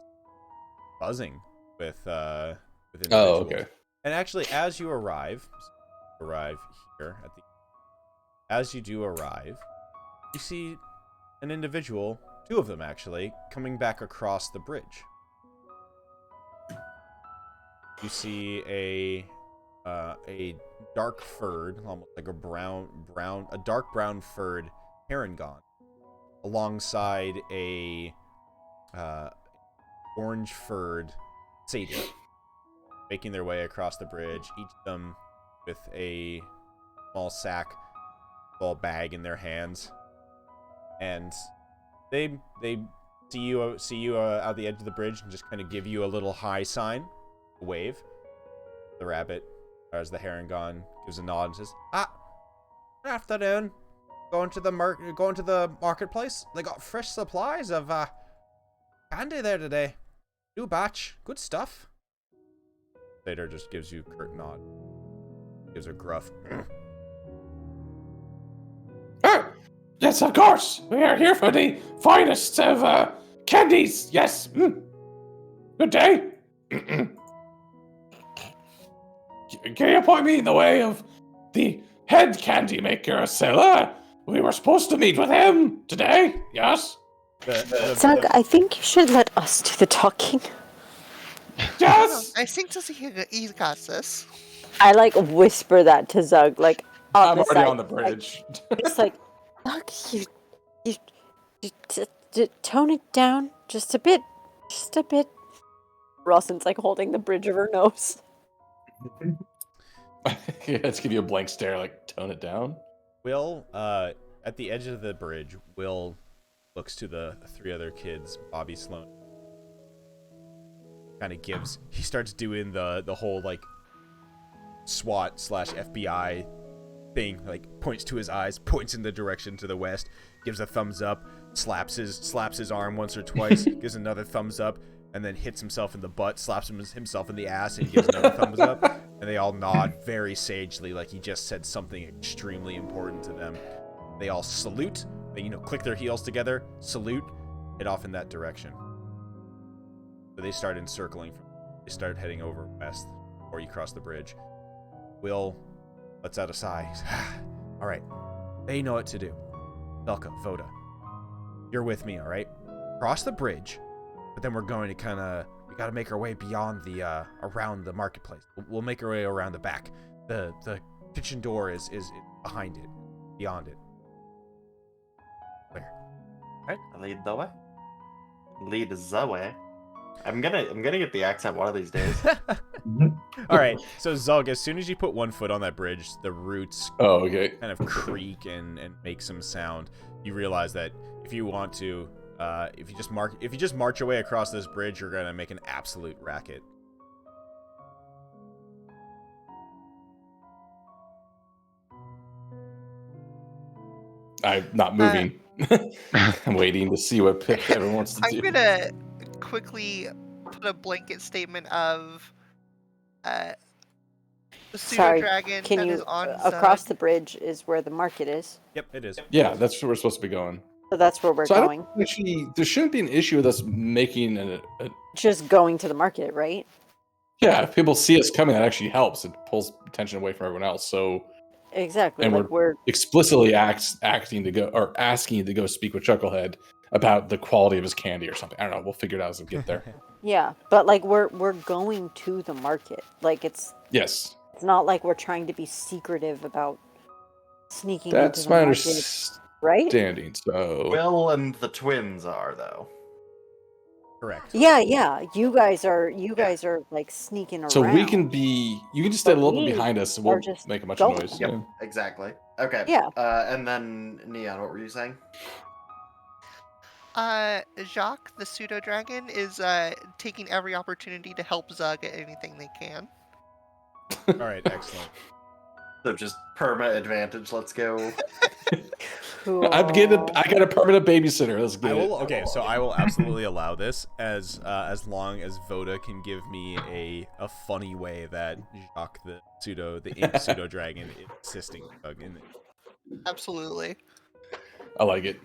buzzing with Oh, individuals. okay. And actually, as you arrive here as you do arrive, you see an individual, 2 of them actually, coming back across the bridge. You see a dark furred, almost like a dark brown furred Harengon, alongside a orange furred satyr, making their way across the bridge, each of them with a small sack, small bag in their hands, and they see you out the edge of the bridge and just kind of give you a little high sign, a wave. The rabbit, as the Harengon, gives a nod and says, good afternoon. Going to the marketplace. They got fresh supplies of candy there today. New batch, good stuff. Satyr just gives you a curt nod. Gives a gruff. Yes, of course. We are here for the finest of candies. Yes. Good day. Can can you point me in the way of the head candy maker, Scylla? We were supposed to meet with him today, yes? Zug, I think you should let us do the talking. Yes! I think he's got this. I like whisper that to Zug, like I'm opposite. already on the bridge. It's like, Zug, you tone it down just a bit, just a bit. Rawson's like holding the bridge of her nose. Yeah, let's give you a blank stare, like, tone it down. Will, at the edge of the bridge, Will looks to the three other kids, Bobby, Sloan. Kind of he starts doing the whole, like, SWAT / FBI thing, like, points to his eyes, points in the direction to the west, gives a thumbs up, slaps his arm once or twice, gives another thumbs up, and then hits himself in the butt, slaps himself in the ass, and gives another thumbs up. And they all nod very sagely, like he just said something extremely important to them. They all salute. They, click their heels together, salute, head off in that direction. So they start encircling. They start heading over west before you cross the bridge. Will lets out a sigh. All right, they know what to do. Velka, Voda, you're with me, all right? Cross the bridge. But then we're going to we got to make our way beyond the, around the marketplace. We'll make our way around the back. The kitchen door is behind it, beyond it. Where? Alright, lead the way. Lead the way. I'm gonna get the accent one of these days. All right, so Zug, as soon as you put one foot on that bridge, the roots kind of creak and make some sound. You realize that if you want to, if you just march your way across this bridge, you're gonna make an absolute racket. I'm not moving. I'm waiting to see what everyone wants to do. I'm gonna quickly put a blanket statement of the pseudo Sorry, dragon can that you is on across Zug. the bridge is where the market is. Yep, it is. Yeah, that's where we're supposed to be going. So that's where we're So going. actually, there shouldn't be an issue with us making Just going to the market, right? Yeah, if people see us coming, that actually helps. It pulls attention away from everyone else. So Exactly. and Like we're explicitly asking to go or asking you to go speak with Chucklehead about the quality of his candy or something. I don't know. We'll figure it out as we get there. Yeah, but like we're going to the market. Like it's Yes, not like we're trying to be secretive about sneaking that's into the my market, right? understanding. So Will and the twins are though. Correct. Yeah. You guys are like sneaking around. so we can be. You can just stay a But little bit we behind us, and are we'll just make a bunch going. of noise. Yep, Yeah. exactly. Okay. Yeah. And then Neon, what were you saying? Jacques, the pseudo dragon, is taking every opportunity to help Zug at anything they can. All right, excellent. So just perma advantage. Let's go. Cool. I got a permanent babysitter. Let's get it. Okay, so I will absolutely allow this as long as Voda can give me a funny way that Jacques the imp pseudo dragon is assisting Doug in it. Absolutely. I like it.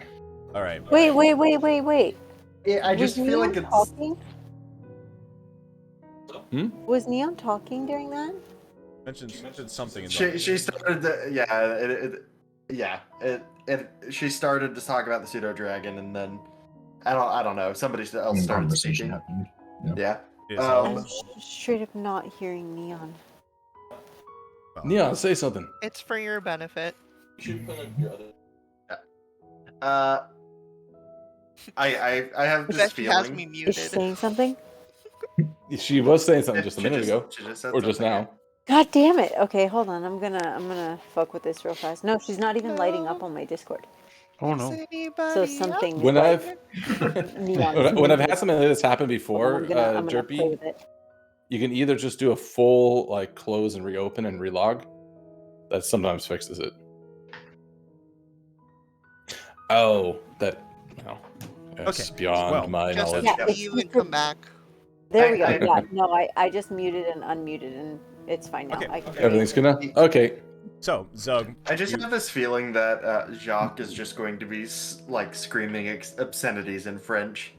All right. Wait. Yeah, I just Was feel Neon like it's. talking? Hmm? Was Neon talking during that? Mentioned something in She started to, she started to talk about the pseudo dragon, and then I don't know, somebody else started Conversation speaking. happened. Yeah. I'm straight up not hearing Neon. Neon, say something. It's for your benefit. I have this That she has feeling. me Is muted. she saying something? She was saying something just a She minute ago, she just said or just something. now. God damn it. Okay, hold on. I'm gonna fuck with this real fast. No, she's not even lighting up on my Discord. Oh Is no. anybody So else? something When like I've when I've had something like this happen before, I'm gonna play Derpy, with it. you can either just do a full like close and reopen and relog. That sometimes fixes it. Oh, that no. It's Okay, beyond well, my Just knowledge. Yeah, leave and come back. There we go. I- Yeah, no, I just muted and unmuted and it's fine now. Okay, I can okay. hear you. Everything's good now? Okay. So Zug, I just have this feeling that Jacques is just going to be like screaming obscenities in French.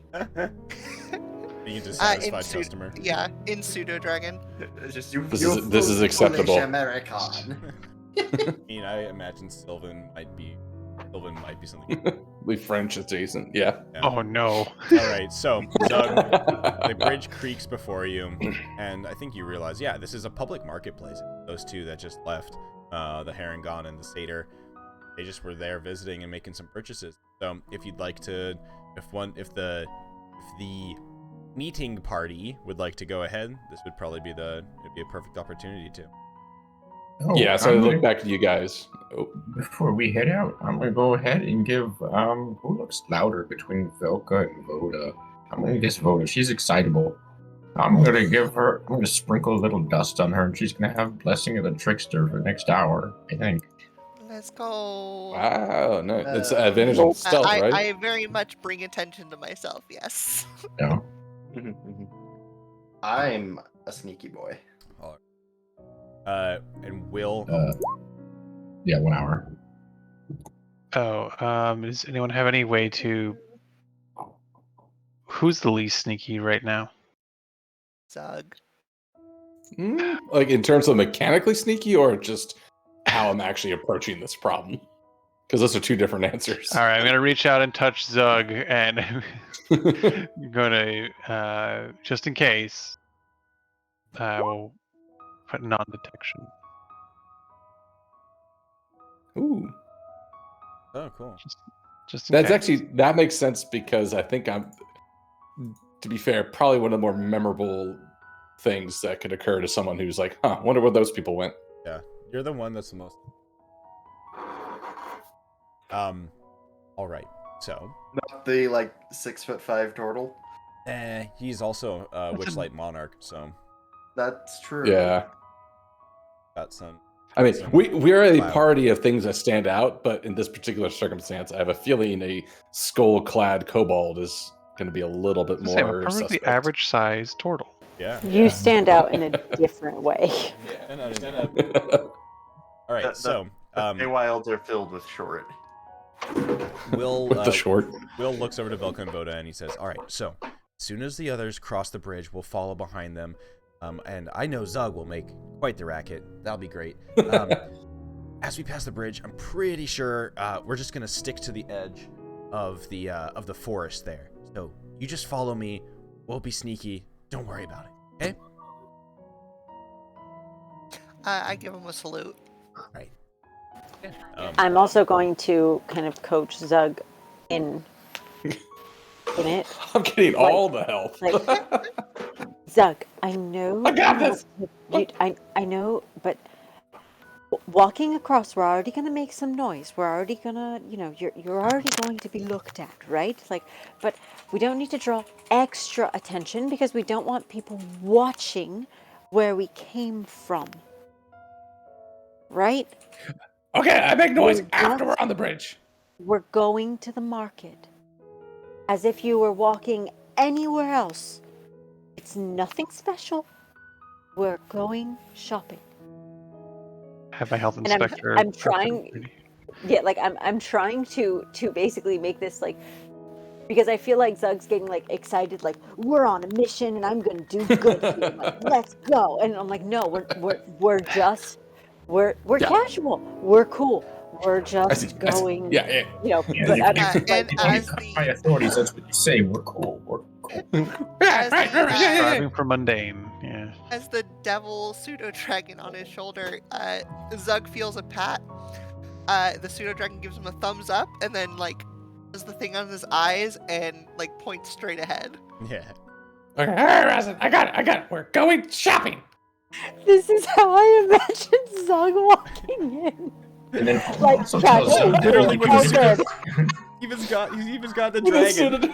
Being a dissatisfied pseudo- customer. Yeah, in pseudo dragon. It's just you. This you is- this is foolish acceptable. American. I mean, I imagine Sylvan might be something. We French adjacent. Yeah. Oh no. All right, so Zug, the bridge creaks before you, and I think you realize, yeah, this is a public marketplace. Those two that just left, the Harangon and the Satyr, they just were there visiting and making some purchases. So if you'd like to, if the meeting party would like to go ahead, this would probably be a perfect opportunity to. Oh, Yeah, so I I'm look gonna- back to you guys. Oh, Before we head out, I'm gonna go ahead and give who looks louder between Velka and Voda. I'm gonna guess Voda. She's excitable. I'm gonna sprinkle a little dust on her, and she's gonna have Blessing of the Trickster for the next hour, I think. Let's go. wow, no, it's an advantage on stealth, right? I very much bring attention to myself. Yes. No. I'm a sneaky boy. And Will, Yeah, 1 hour. Oh, does anyone have any way to? Who's the least sneaky right now? Zug. Like in terms of mechanically sneaky, or just how I'm actually approaching this problem? Because those are two different answers. All right, I'm gonna reach out and touch Zug, and I'm gonna, just in case, I will put non-detection. Ooh, oh cool. Just in that's case. actually that makes sense because I think I'm, to be fair, probably one of the more memorable things that could occur to someone who's like, "Huh, wonder where those people went." Yeah, you're the one that's the most. All right. So, Not the 6'5" turtle. he's also a Witchlight Monarch, so That's true. Yeah, got some. I mean, we're a Wow. party of things that stand out, but in this particular circumstance, I have a feeling a skull-clad kobold is going to be a little bit Say, I'm a more perfectly suspect. average size turtle. Yeah. You stand out in a different way. All right. So, Wilds are filled with short. Will With the short. Will looks over to Velka and Voda and he says, "All right. So, as soon as the others cross the bridge, we'll follow behind them. And I know Zug will make quite the racket. That'll be great. As we pass the bridge, I'm pretty sure we're just gonna stick to the edge of the forest there. So you just follow me. We'll be sneaky. Don't worry about it. Okay? I give him a salute. Right. I'm also going to kind of coach Zug in it. I'm getting all the help. Like, Zug, I know. I got this. I know, but walking across, we're already gonna make some noise. We're already gonna, you're already going to be looked at, right? But we don't need to draw extra attention because we don't want people watching where we came from, right? Okay, I make noise We're after just- we're on the bridge. We're going to the market, as if you were walking anywhere else. It's nothing special. We're going shopping. Have my health And I'm- inspector. I'm trying- Yeah, I'm trying to basically make this because I feel like Zug's getting excited, we're on a mission and I'm gonna do good here. Let's go. And I'm like, no, we're casual. We're cool. We're just going. Yeah. Yeah, But I'm and as my the authorities, that's what you say. We're cool. We're cool. as the, Striving for mundane. Yeah. as the devil pseudo dragon on his shoulder, Zug feels a pat. The pseudo dragon gives him a thumbs up and then does the thing on his eyes and points straight ahead. Yeah. Okay, all right, Razin, I got it. We're going shopping. This is how I imagine Zug walking in. And then Like, also yeah, tells them literally that with we the can- He's even got the With a dragon.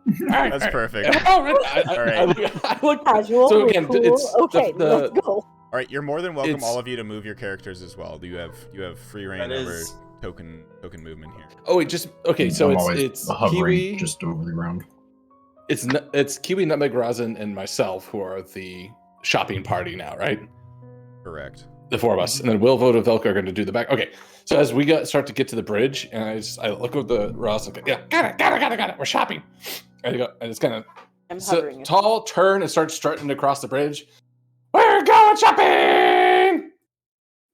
All That's perfect. All right. I look. Casual. So we're again, cool. it's Okay, the- let's go. All right, you're more than welcome, It's- all of you, to move your characters as well. You have free reign That over is- token movement here. Oh wait, just okay. So I'm always it's hovering Kiwi. just over the ground. It's Kiwi, Nutmeg, Razin, and myself who are the shopping party now, right? Correct. The four of us, and then Will, Voda, Velka are going to do the back. Okay, so as we start to get to the bridge, and I look at the Ross, like, yeah, got it. We're shopping. And I go, and it's kind of I'm hovering. tall turn and start strutting across the bridge. We're going shopping.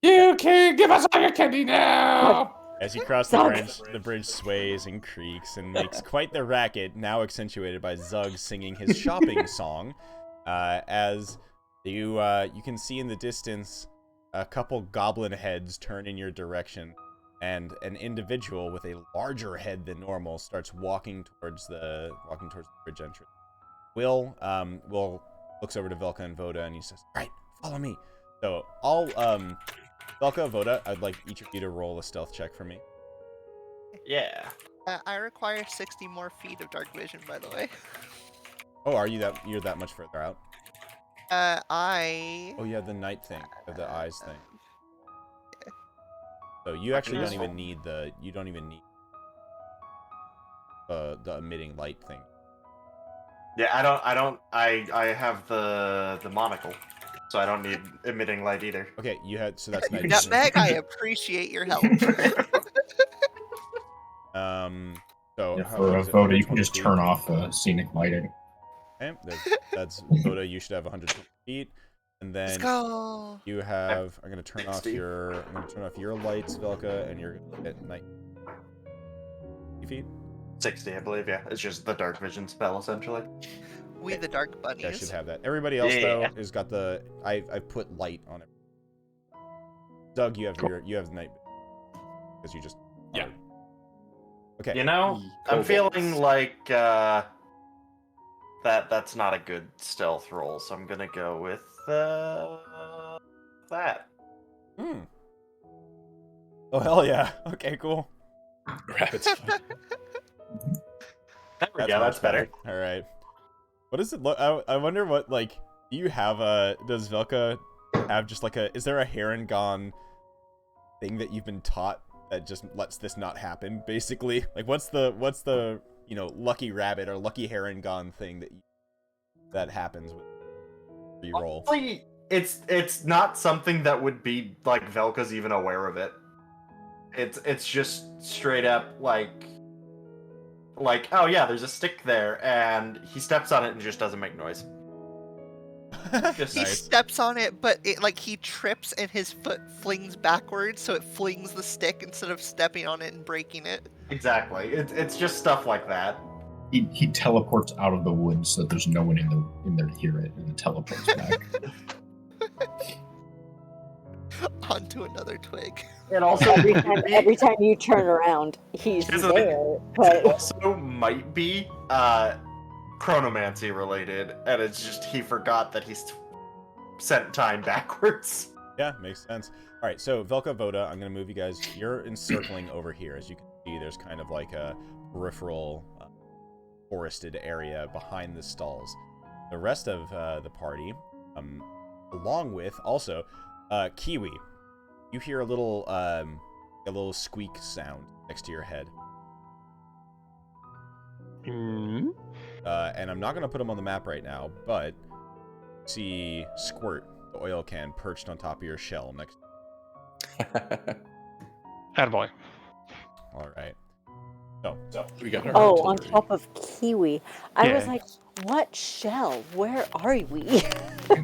You can give us all your candy now. As you cross the bridge sways and creaks and makes quite the racket, now accentuated by Zug singing his shopping song. As you can see in the distance a couple goblin heads turn in your direction, and an individual with a larger head than normal starts walking towards the bridge entrance. Will looks over to Velka and Voda and he says, "All right, follow me." So all Velka, Voda, I'd like each of you to roll a stealth check for me. Yeah. I require 60 more feet of dark vision, by the way. Oh, you're that much further out? I. Oh yeah, the night thing, the eyes thing. So you actually don't even need the emitting light thing. Yeah, I have the monocle, so I don't need emitting light either. Okay, so that's night vision. Nutmeg, I appreciate your help. So for Voda, you can just turn off scenic lighting. Okay, that's Voda. You should have 120 feet, and then Let's go. you have. I'm gonna turn off your lights, Velka, and you're gonna get night. 50 feet. 60, I believe. Yeah, it's just the dark vision spell essentially. We the dark bunnies. I should have that. Everybody else though has got the. I put light on it. Doug, you have you have night because you just. Yeah. Okay. You know, I'm feeling like that's not a good stealth roll, so I'm gonna go with that. Oh hell yeah! Okay, cool. Rabbit's fun. That's better. All right. What does it look? I wonder what do you have does Velka have just is there a Harengon thing that you've been taught that just lets this not happen, basically? Like, what's the lucky rabbit or lucky Harengon thing that happens when you roll? Honestly, it's not something that would be like Velka's even aware of it. It's just straight up like oh yeah, there's a stick there, and he steps on it and just doesn't make noise. He steps on it, but he trips and his foot flings backwards, so it flings the stick instead of stepping on it and breaking it. Exactly. It's just stuff like that. He teleports out of the woods so that there's no one in there to hear it, and then teleports back. Onto another twig. And also every time you turn around, he's there. But It also might be chronomancy related, and it's just he forgot that he's sent time backwards. Yeah, makes sense. All right, so Velka, Voda, I'm going to move you guys. You're encircling over here. As you can see, there's kind of like a peripheral forested area behind the stalls. The rest of the party, along with also Kiwi, you hear a little squeak sound next to your head. Mm-hmm. And I'm not going to put them on the map right now, but see Squirt, the oil can, perched on top of your shell next. Attaboy. All right. So We got our on artillery. top of Kiwi. I was Yeah. like, what shell? Where are we?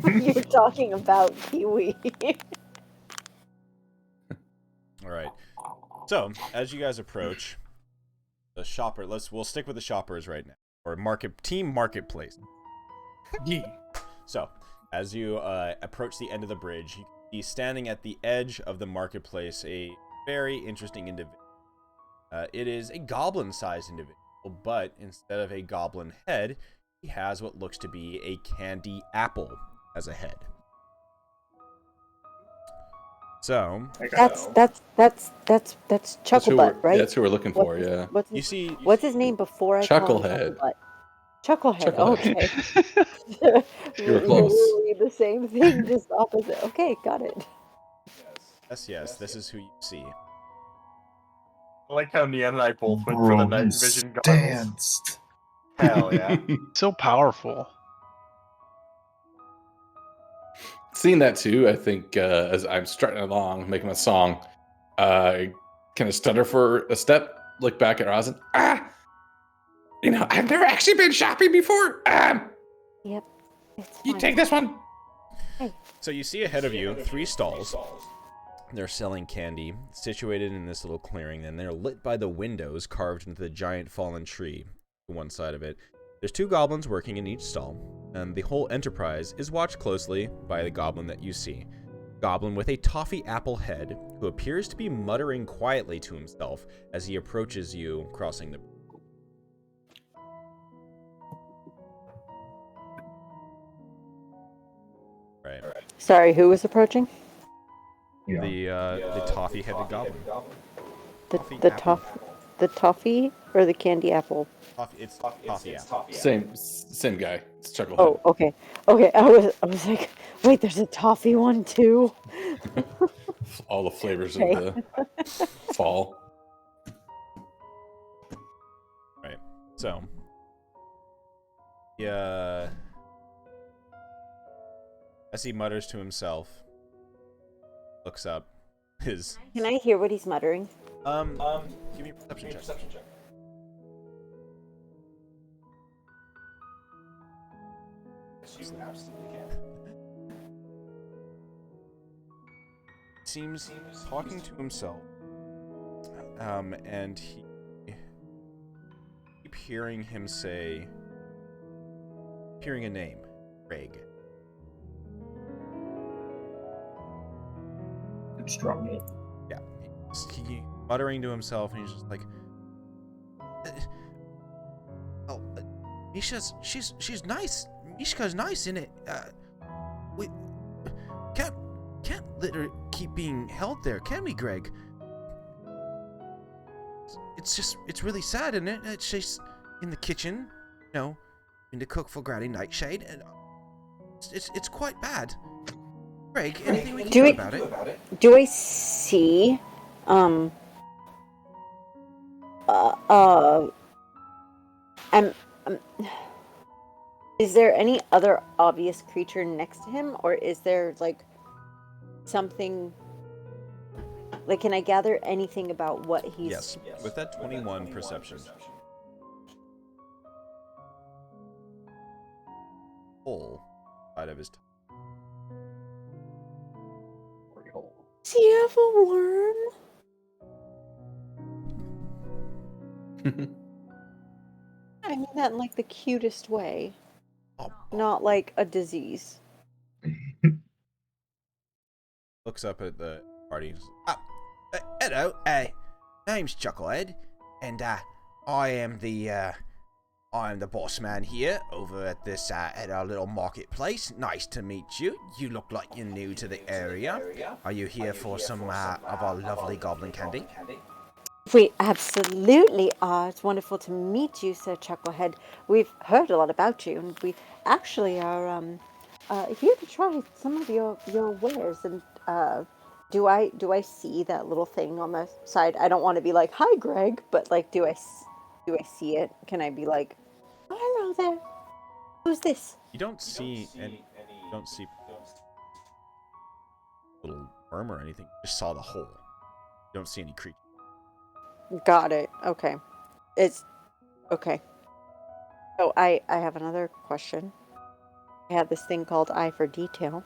You're talking about Kiwi. all right. So as you guys approach the shopper, we'll stick with the shoppers right now, or team marketplace. Yeah. So as you approach the end of the bridge, you can see standing at the edge of the marketplace a very interesting individual. It is a goblin-sized individual, but instead of a goblin head, he has what looks to be a candy apple as a head. So That's Chucklebutt, right? That's who we're looking for. Yeah. What's his name before I call him Chucklehead. Chucklehead. Chucklehead. Okay. You were close. Literally the same thing, just opposite. Okay, got it. yes, this is who you see. I like how Nian and I both went for the night vision goggles. Danced. Hell yeah. So powerful. Seeing that too, I think as I'm strutting along, making my song, I kind of stutter for a step, look back at Rosin. I've never actually been shopping before. Yep. It's You fine. take this one. So you see ahead of you 3 stalls. They're selling candy, situated in this little clearing, and they're lit by the windows carved into the giant fallen tree to one side of it. There's 2 goblins working in each stall, and the whole enterprise is watched closely by the goblin that you see. Goblin with a toffee apple head, who appears to be muttering quietly to himself as he approaches you crossing the... Right. Sorry, who was approaching? The toffee-headed goblin. The toffee or the candy apple? It's toffee apple. Same guy. It's Chucklehead. Oh, okay. Okay, I was like, wait, there's a toffee one too. All the flavors Okay. of the fall. Right. So, yeah. As he mutters to himself, looks up, his... Can I hear what he's muttering? Give me a perception check. Seems talking to himself, and he keep hearing him say, hearing a name, Greg. It's strong name. Yeah, he muttering to himself, and he's just like, Misha's she's nice. Mishka's nice, isn't it? We can't let her keep being held there, can we, Greg? It's really sad, isn't it? She's in the kitchen, in to cook for Granny Nightshade, and it's quite bad. Greg, anything we can do about it? Do I see, is there any other obvious creature next to him, or is there, like, something, like, can I gather anything about what he's... Yes, with that 21 perception. Hole side of his tongue. Does he have a worm? I mean that in, like, the cutest way. Not like a disease. Looks up at the party. Hello, name's Chucklehead, and I am the boss man here over at this at our little marketplace. Nice to meet you. You look like you're new to the area. Are you here for some of our lovely goblin candy? We absolutely are. It's wonderful to meet you, Sir Chucklehead. We've heard a lot about you, and we actually are here to try some of your wares. And do I see that little thing on the side? I don't want to be like, "Hi, Greg," but like, do I see it? Can I be like, "Oh, hello there. Who's this?" You don't see any. You don't see little worm or anything. You just saw the hole. You don't see any creature. Got it. Okay. It's okay. So I have another question. I have this thing called Eye for Detail.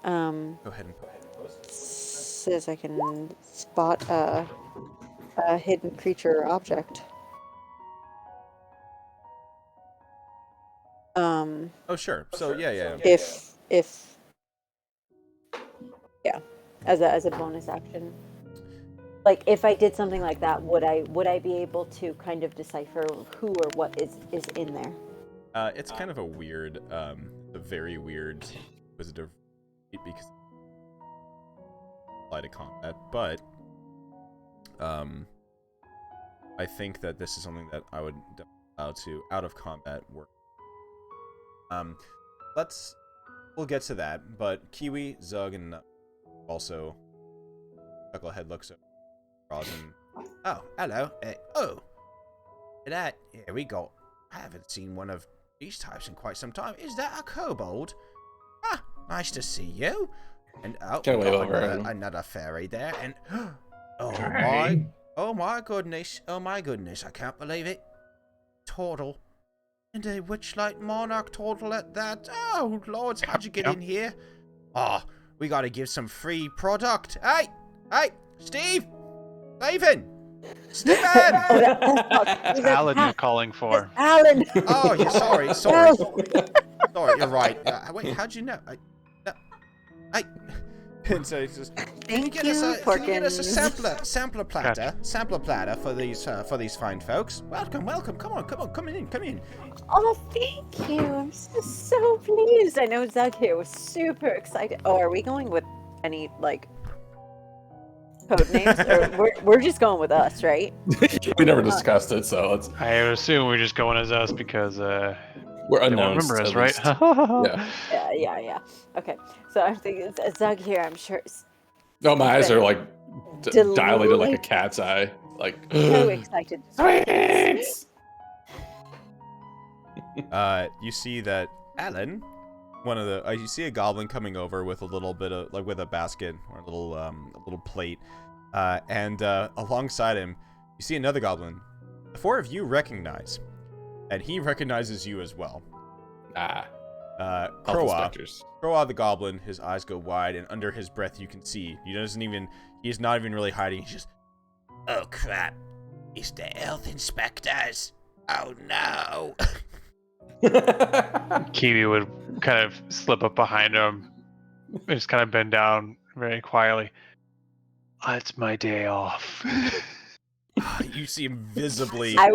Go ahead and post it. Says I can spot a hidden creature or object. Oh sure. So yeah. If as a bonus action. Like, if I did something like that, would I be able to kind of decipher who or what is in there? It's kind of a weird, a very weird inquisitive because apply to combat, but I think that this is something that I would allow to out of combat work. We'll get to that, but Kiwi, Zug, and also Chucklehead looks over. Oh, hello. That, here we go. I haven't seen one of these types in quite some time. Is that a kobold? Nice to see you. And Can't wave over at another, him. another fairy there. And Hey. oh my goodness, I can't believe it. Turtle. And a Witchlight Monarch turtle at that. Oh, lords, how'd you get in here? Oh, we gotta give some free product. Hey, Steve! Stephen! Stephen! It's Alan you're calling for. Alan. Oh, yeah, sorry. Sorry, you're right. Wait, how'd you know? And so it's just, can you get us a Porkins. sampler platter for these fine folks? Welcome. Come in. Oh, thank you. I'm so pleased. I know Zug here was super excited. Oh, are we going with any like code names, or we're just going with us, right? We never discussed it, so let's. I would assume we're just going as us because We're they won't unknown. remember us, right? Yeah. Okay, so I'm thinking Zug here. I'm sure. No, my eyes are like dilated like a Delight. cat's eye. Like So excited. Sweets! You see that Alan, one of the you see a goblin coming over with a little bit of with a basket or a little plate, and alongside him you see another goblin. The four of you recognize, and he recognizes you as well. Croa the goblin, his eyes go wide, and under his breath you can see he's not even really hiding. He's just, oh crap, it's the health inspectors. Oh no. Kiwi would kind of slip up behind him, just kind of bend down very quietly. It's my day off. You see him visibly. I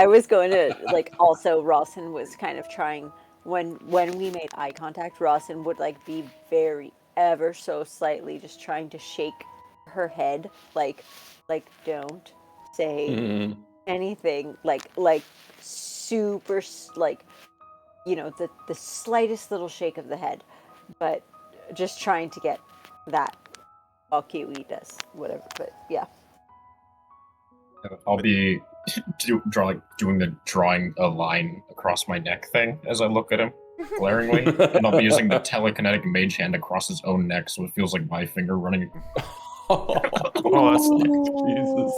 was going to like also Rawson was kind of trying when we made eye contact. Rawson would like be very ever so slightly just trying to shake her head like don't say anything like super like the slightest little shake of the head, but just trying to get that while Kiwi does whatever. But yeah. I'll be drawing a line across my neck thing as I look at him glaringly, and I'll be using the telekinetic mage hand across his own neck, so it feels like my finger running. Oh, that's Jesus.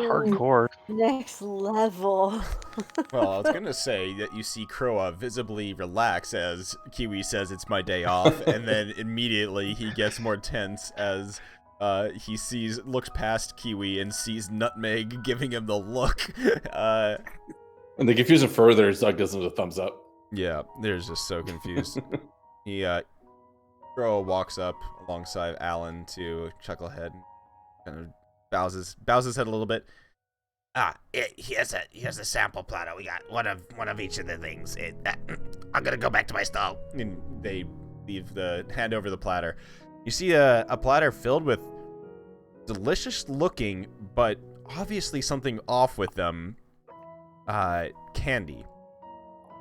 hardcore. Next level. Well, I was gonna say that you see Croa visibly relax as Kiwi says it's my day off, and then immediately he gets more tense as he looks past Kiwi and sees Nutmeg giving him the look. And they confuse him further, Zug gives him a thumbs up. Yeah, they're just so confused. Croa walks up alongside Alan to Chucklehead and kind of bows his head a little bit. Here's a sample platter. We got one of each of the things. I'm gonna go back to my stall. And they leave hand over the platter. You see a platter filled with delicious looking, but obviously something off with them, candy.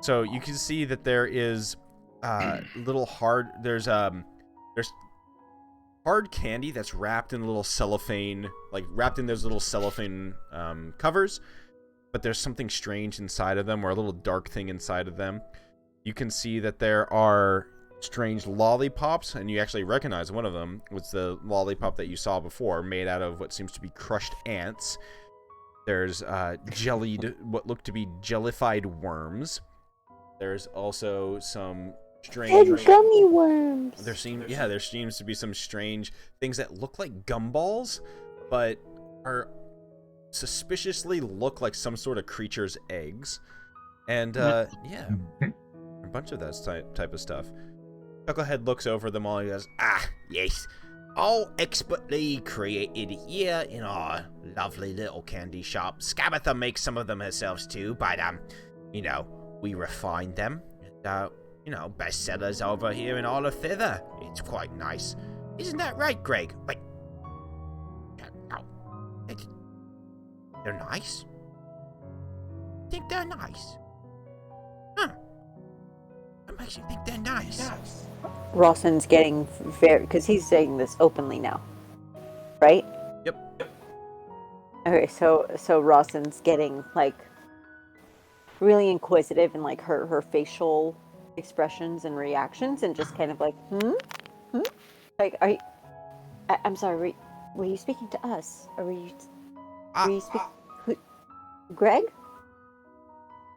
So you can see that there is there's hard candy that's wrapped in little cellophane, wrapped in those little cellophane covers, but there's something strange inside of them, or a little dark thing inside of them. You can see that there are strange lollipops, and you actually recognize one of them was the lollipop that you saw before, made out of what seems to be crushed ants. There's what look to be jellified worms. There's also some strange gummy worms. there seems to be some strange things that look like gumballs, but are suspiciously look like some sort of creature's eggs. And a bunch of that type of stuff. Chucklehead looks over them all and goes, Yes, all expertly created here in our lovely little candy shop. Scabatha makes some of them herself too, but we refine them. And, bestsellers over here in all of Thither. It's quite nice. Isn't that right, Greg? Wait. No. They're nice? Think they're nice? Huh. What makes you think they're nice? Rawson's getting very, because he's saying this openly now, right? Yep. Okay, so Rawson's getting really inquisitive in her facial expressions and reactions, and just kind of Like, I'm sorry. Were you speaking to us, or were you speaking? Who, Greg?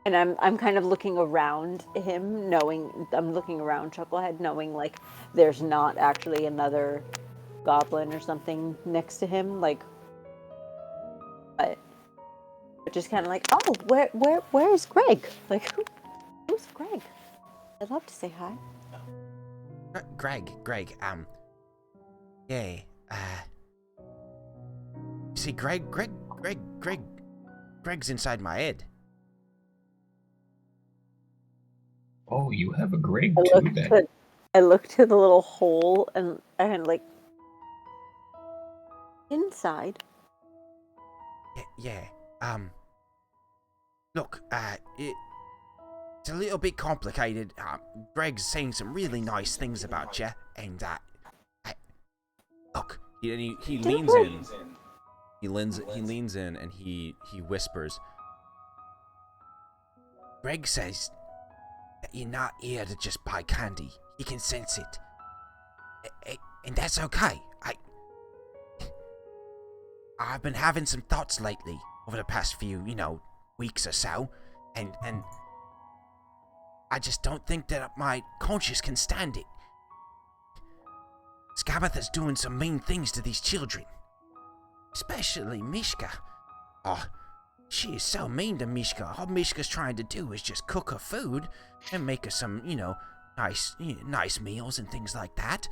And I'm kind of looking around him, knowing I'm looking around Chucklehead, knowing like there's not actually another goblin or something next to him, like, but just kind of like, oh, where is Greg? Like, who's Greg? I'd love to say hi. Greg, yeah, see, Greg's inside my head. Oh, you have a Greg too, then. I looked to the little hole and like inside. Yeah. Look, it's a little bit complicated. Greg's saying some really nice things about you, and look, he leans in. He leans in and he whispers. Greg says that you're not here to just buy candy. He can sense it, and that's okay. I've been having some thoughts lately over the past few, weeks or so, and I just don't think that my conscience can stand it. Skabatha's doing some mean things to these children, especially Mishka. Oh, she is so mean to Mishka. All Mishka's trying to do is just cook her food and make her some, nice meals and things like that.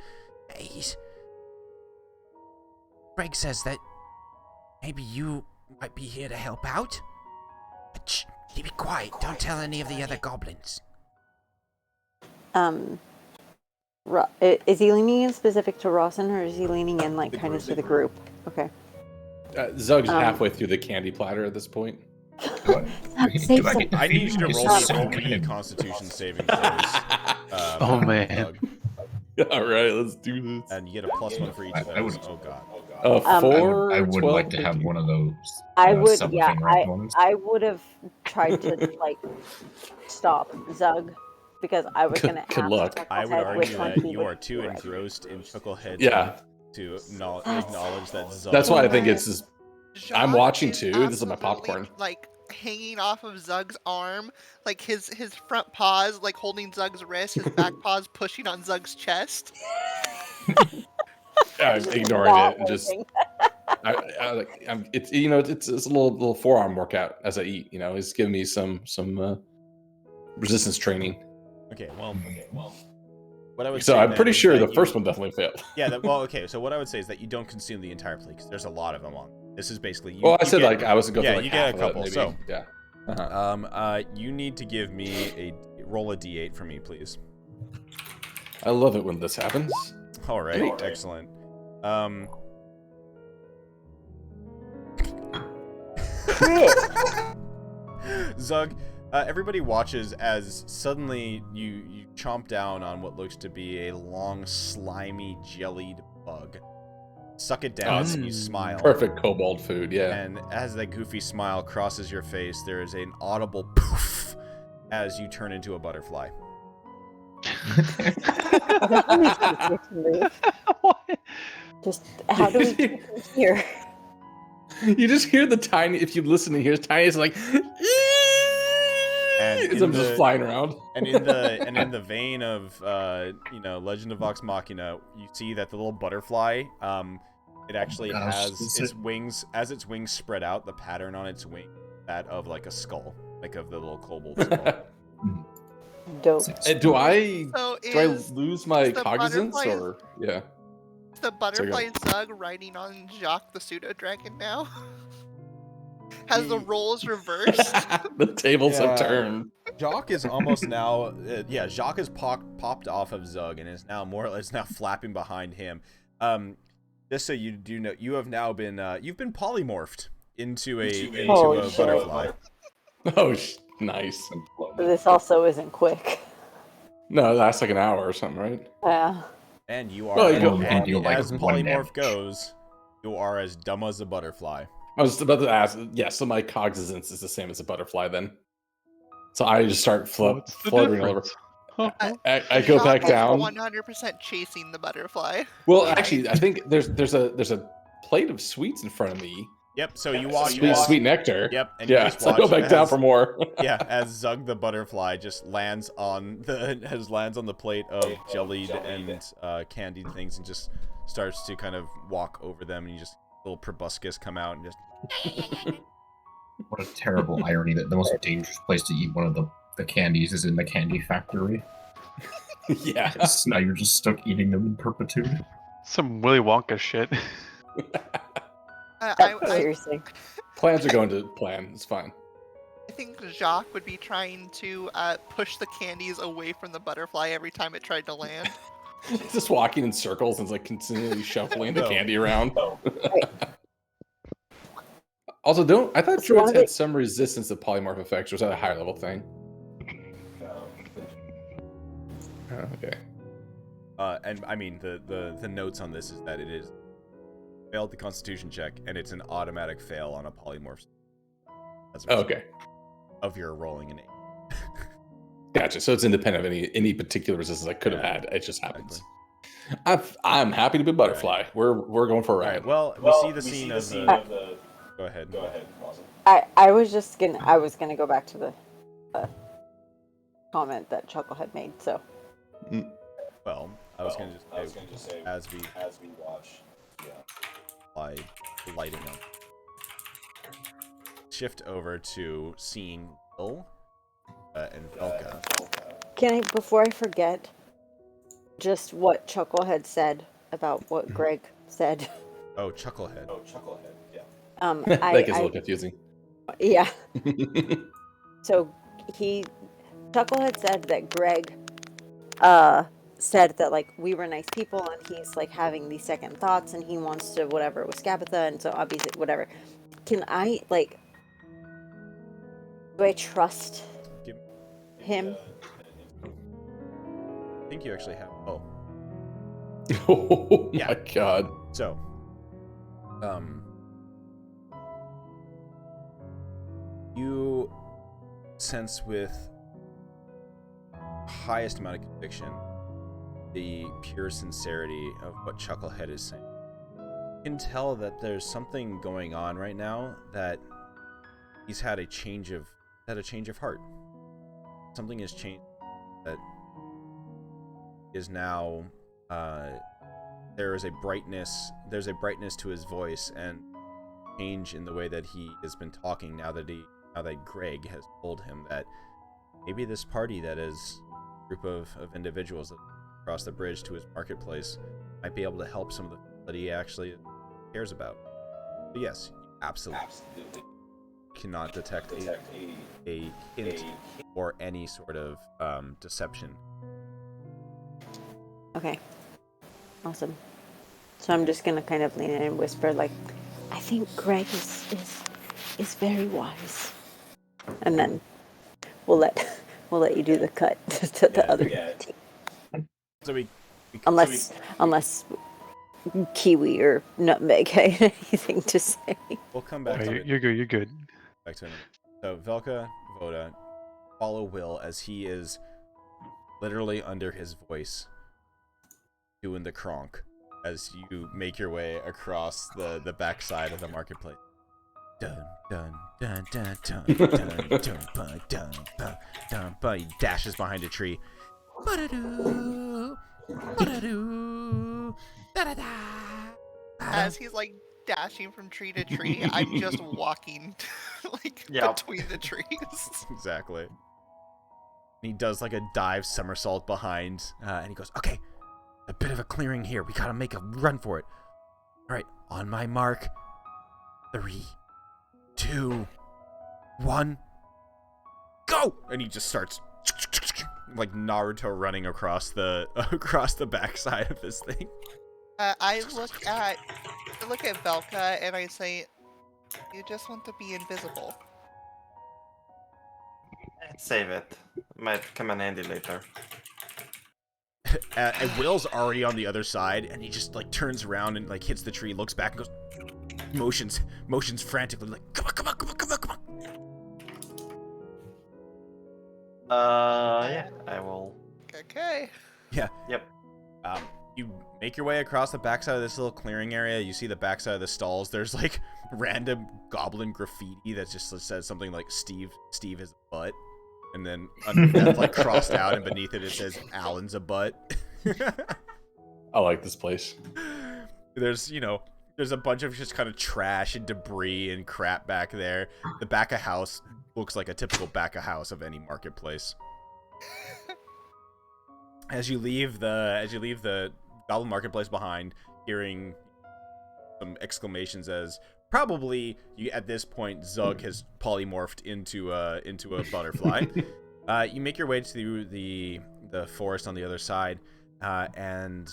Greg says that maybe you might be here to help out. But shh, keep it quiet. Don't tell any of the other goblins. Is he leaning in specific to Rawson, or is he leaning in like kind of to the group? Okay. Zug's halfway through the candy platter at this point. I need you to roll me 3 Constitution saving throws. Oh man. All right, let's do this. And you get a +1 for each of those. Oh god. 4. I would 12, like to have one of those. I would, cellophane wrapped ones. I would have tried to like stop Zug because I was going to ask. Good luck. I would argue that you are too engrossed in Chucklehead to acknowledge that Zug. That's why I think it's just. I'm John watching is too. This is my absolutely, popcorn. Like hanging off of Zug's arm, like his front paws like holding Zug's wrist, his back paws pushing on Zug's chest. I'm ignoring it and just. It's it's a little forearm workout as I eat. He's giving me some resistance training. Okay, well. What I would so say I'm pretty sure the you, first one definitely failed. Yeah. Okay. So what I would say is that you don't consume the entire plate because there's a lot of them on. This is basically. I said I was going for like you half get a couple. of it, So yeah. You need to give me roll a d8 for me, please. I love it when this happens. All right. Excellent. Zug, everybody watches as suddenly you chomp down on what looks to be a long, slimy, jellied bug. Suck it down and you smile. Perfect kobold food, yeah. And as that goofy smile crosses your face, there is an audible poof as you turn into a butterfly. Just how do we get from here? You just hear the tiny. If you listen to hear tiny, it's like. And I'm just flying around. And in the vein of Legend of Vox Machina, you see that the little butterfly, it actually has its wings spread out. The pattern on its wing, that of like a skull, like of the little kobold skull. Dope. Do I So lose my the cognizance butterfly- or yeah? Is the butterfly Zug riding on Jacques the pseudo dragon now? Has the roles reversed? The tables have turned. Jacques is almost now. Jacques has popped off of Zug and is now flapping behind him. Just so you do know, you have now been you've been polymorphed into a butterfly. Oh, nice. This also isn't quick. No, that's like an hour or something, right? Yeah. And you are, Well, as polymorph goes, you are as dumb as a butterfly. I was about to ask. Yeah, so my cognizance is the same as a butterfly then. So I just start fluttering over. I go back down. 100% chasing the butterfly. Well, actually, I think there's a plate of sweets in front of me. Yep. So you watch. Sweet nectar. Yep. And you Yeah. just So I go watch back down as- for more. Yeah, as Zug the butterfly just lands on the plate of jellied and candied things and just starts to kind of walk over them, and you just little proboscis come out and just. What a terrible irony that the most dangerous place to eat one of the candies is in the candy factory. Yeah. Yes, now you're just stuck eating them in perpetuity. Some Willy Wonka shit. Seriously. Plans are going to plan. It's fine. I think Jacques would be trying to push the candies away from the butterfly every time it tried to land. It's just walking in circles and it's like continually shuffling the No. candy around. Also, I thought droids had some resistance to polymorph effects, or was that a higher level thing? Oh, okay. And I mean the notes on this is that it is failed the Constitution check, and it's an automatic fail on a polymorph. As a result Okay. of your rolling an 8. Gotcha. So it's independent of any particular resistance I could have had. It just happens. Exactly. I'm happy to be butterfly. Right. We're going for a ride. Right. Well, we see the scene of the. Go ahead. I was gonna go back to the comment that Chucklehead made. So. Well, I was gonna just say as we watch, by lighting up. Shift over to seeing Will and Velka. Can I, before I forget, just what Chucklehead said about what Greg said? Oh, Chucklehead. Yeah. That That gets a little confusing. Yeah. So Chucklehead said that Greg said that like we were nice people and he's like having these second thoughts and he wants to whatever with Scabatha, and so obviously whatever. Can I like do I trust him? I think you actually have. Oh. Oh Yeah. my god. So, you sense with highest amount of conviction the pure sincerity of what Chucklehead is saying. You can tell that there's something going on right now, that he's had a change of heart. Something has changed that is now there's a brightness to his voice and change in the way that he has been talking now that Greg has told him that maybe this party that is a group of individuals that cross the bridge to his marketplace might be able to help some of the people that he actually cares about. But yes, you absolutely cannot detect a hint or any sort of deception. Okay. Awesome. So I'm just gonna kind of lean in and whisper like, I think Greg is very wise. And then we'll let you do the cut to the other team. So unless Kiwi or Nutmeg had anything to say. we'll come back to it. You're good. You're good. Back to it. So Velka, Voda, follow Will as he is literally under his voice doing the cronk as you make your way across the backside of the marketplace. Dun dun dun dun dun dun dun dun dun dun dun dun. He dashes behind a tree. Ba-da-doo, ba-da-doo, da-da-da. As he's like dashing from tree to tree, I'm just walking like Yep. between the trees. Exactly. He does like a dive somersault behind, and he goes, "Okay, a bit of a clearing here. We gotta make a run for it. All right, on my mark. 3, 2, 1, go!" And he just starts like Naruto running across the backside of this thing. I look at Velka and I say, "You just want to be invisible." Save it. Might come in handy later. And Will's already on the other side, and he just like turns around and like hits the tree, looks back, and goes, motions frantically, like, come on. Yeah, I will way. Yeah. Yep. You make your way across the backside of this little clearing area. You see the backside of the stalls. There's like random goblin graffiti that just says something like Steve is a butt. And then underneath that, like crossed out, and beneath it says Alan's a butt. I like this place. There's a bunch of just kind of trash and debris and crap back there. The back of house looks like a typical back of house of any marketplace. As you leave the goblin marketplace behind, hearing some exclamations as probably at this point Zug has polymorphed into a butterfly. You make your way to the forest on the other side, and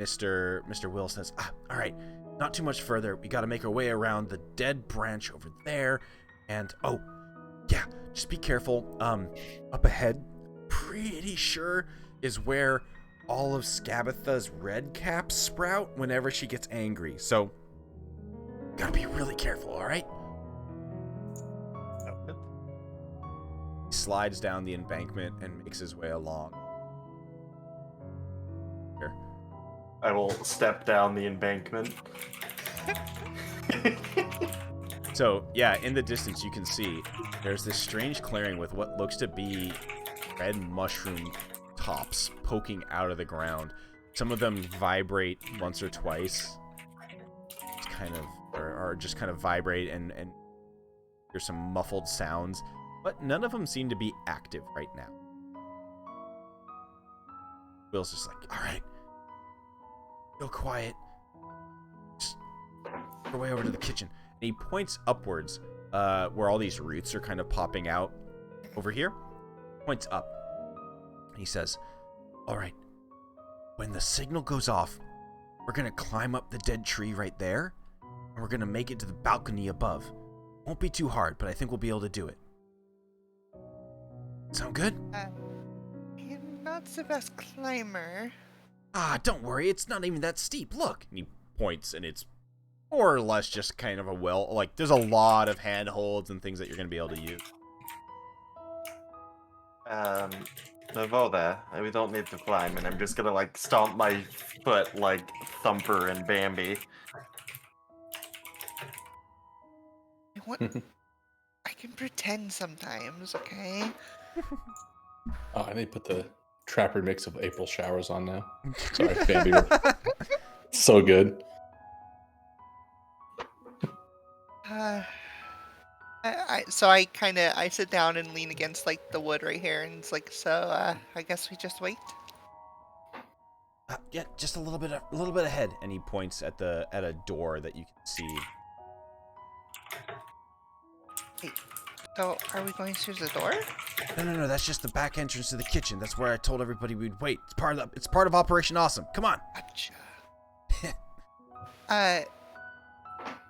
Mr. Will says, all right, not too much further. We got to make our way around the dead branch over there, and oh yeah, just be careful. Up ahead, pretty sure is where all of Scabatha's red caps sprout whenever she gets angry. So, gotta be really careful, alright? He slides down the embankment and makes his way along. Here. I will step down the embankment. So, yeah, in the distance you can see there's this strange clearing with what looks to be red mushroom tops poking out of the ground. Some of them vibrate once or twice. It's kind of, or just kind of vibrate and there's some muffled sounds, but none of them seem to be active right now. Will's just like, all right, real quiet. Just go way over to the kitchen. And he points upwards, where all these roots are kind of popping out. Over here, points up. He says, all right, when the signal goes off, we're going to climb up the dead tree right there, and we're going to make it to the balcony above. Won't be too hard, but I think we'll be able to do it. Sound good? I'm not the best climber. Don't worry, it's not even that steep. Look. And he points, and it's more or less just kind of a well, like, there's a lot of handholds and things that you're going to be able to use. Voda, we don't need to climb, and I'm just gonna like stomp my foot like Thumper and Bambi. I can pretend sometimes, okay? Oh, I need to put the trapper mix of April showers on now. Sorry, Bambi. So good. So I sit down and lean against like the wood right here, and it's like, so I guess we just wait. Yeah, just a little bit ahead, and he points at a door that you can see. Wait, so are we going through the door? No, that's just the back entrance to the kitchen. That's where I told everybody we'd wait. It's part of Operation Awesome. Come on. Gotcha.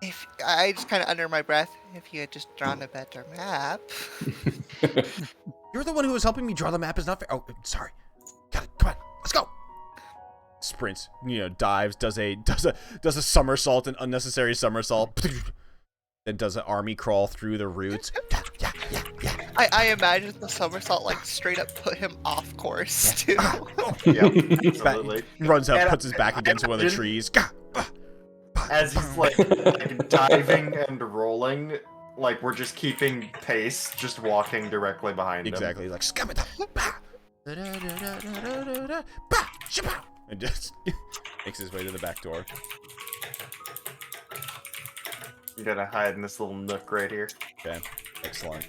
If I just kind of under my breath, if you had just drawn a better map. You're the one who was helping me draw the map. Is not fair. Oh, sorry. Got it. Come on, let's go. Sprints. Dives. Does a somersault, an unnecessary somersault. Then does an army crawl through the roots. Yeah. I imagine the somersault like straight up put him off course too. Yeah, absolutely. Runs up, puts his back against one of the trees. As he's like diving and rolling, like we're just keeping pace, just walking directly behind him. Exactly. He's like, scum it up. And just makes his way to the back door. You gotta hide in this little nook right here. Okay, excellent.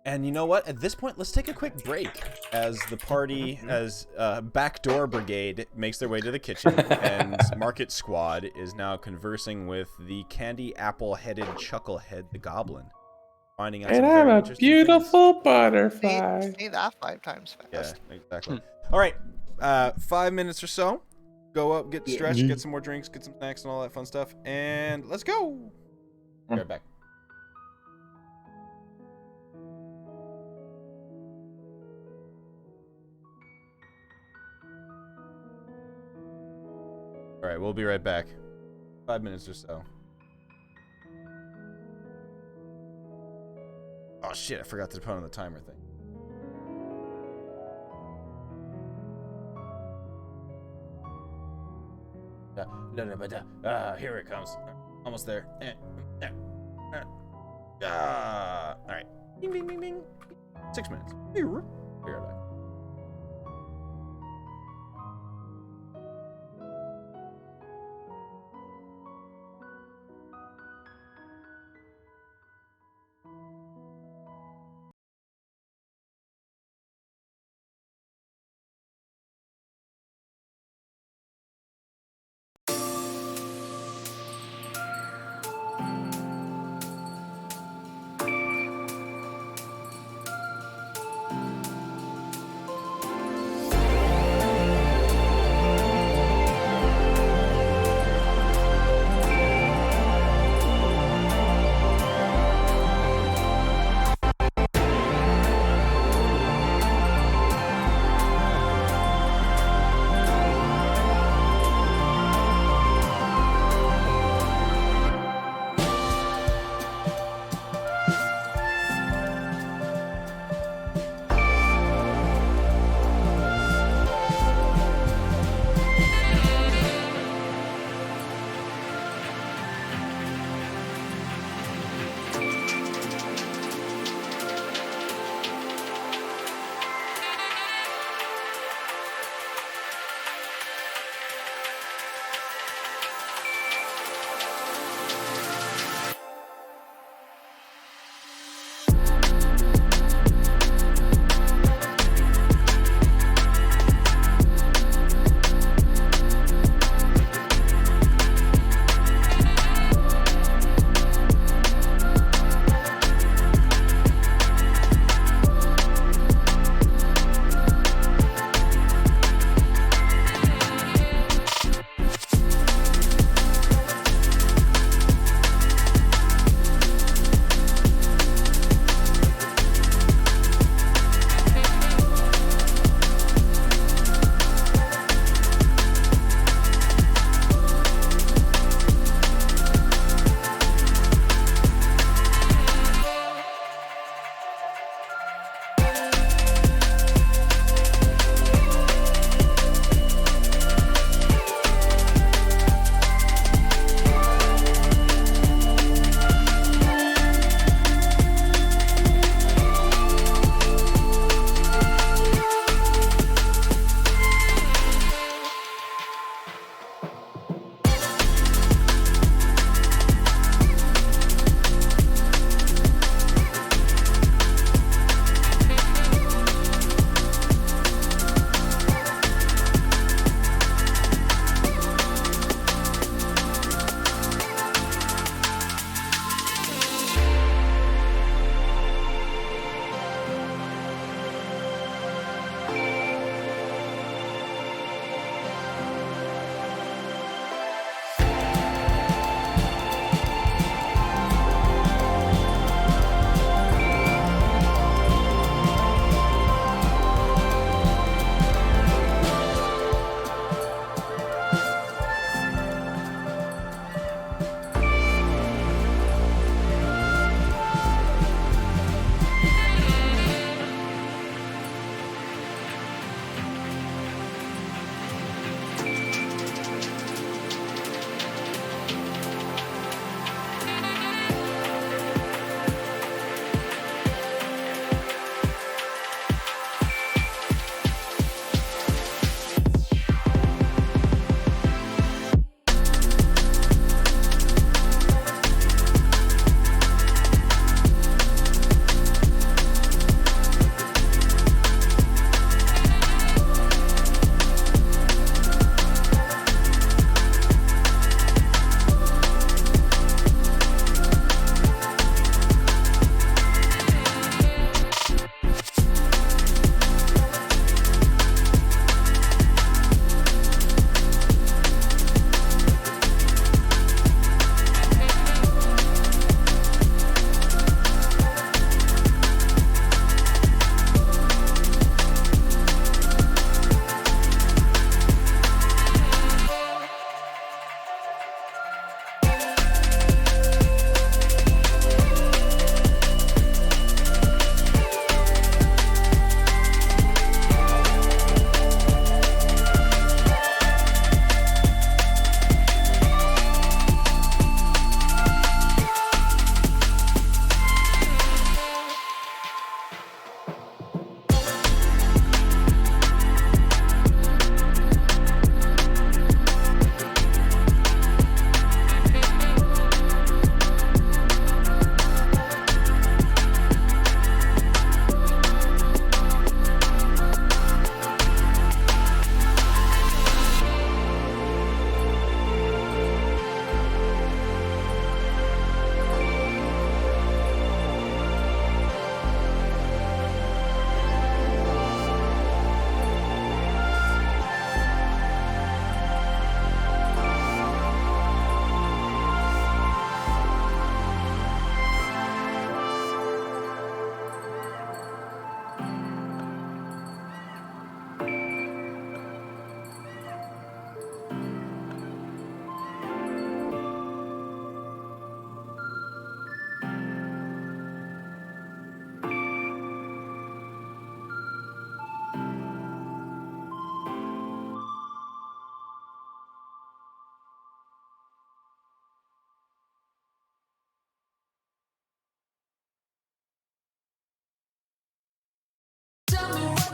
And you know what? At this point, let's take a quick break as the party, as Backdoor Brigade makes their way to the kitchen, and Market Squad is now conversing with the candy apple-headed chucklehead, the goblin, finding out. And some I'm very a interesting beautiful things. butterfly. Say that 5 times fast. Yeah, exactly. All right, 5 minutes or so. Go up, get stretched, get some more drinks, get some snacks, and all that fun stuff, and let's go. Be right back. All right, we'll be right back. 5 minutes or so. Oh shit, I forgot to put on the timer thing. Here it comes. Almost there. Alright. Bing, bing, bing, bing. 6 minutes. Be right back.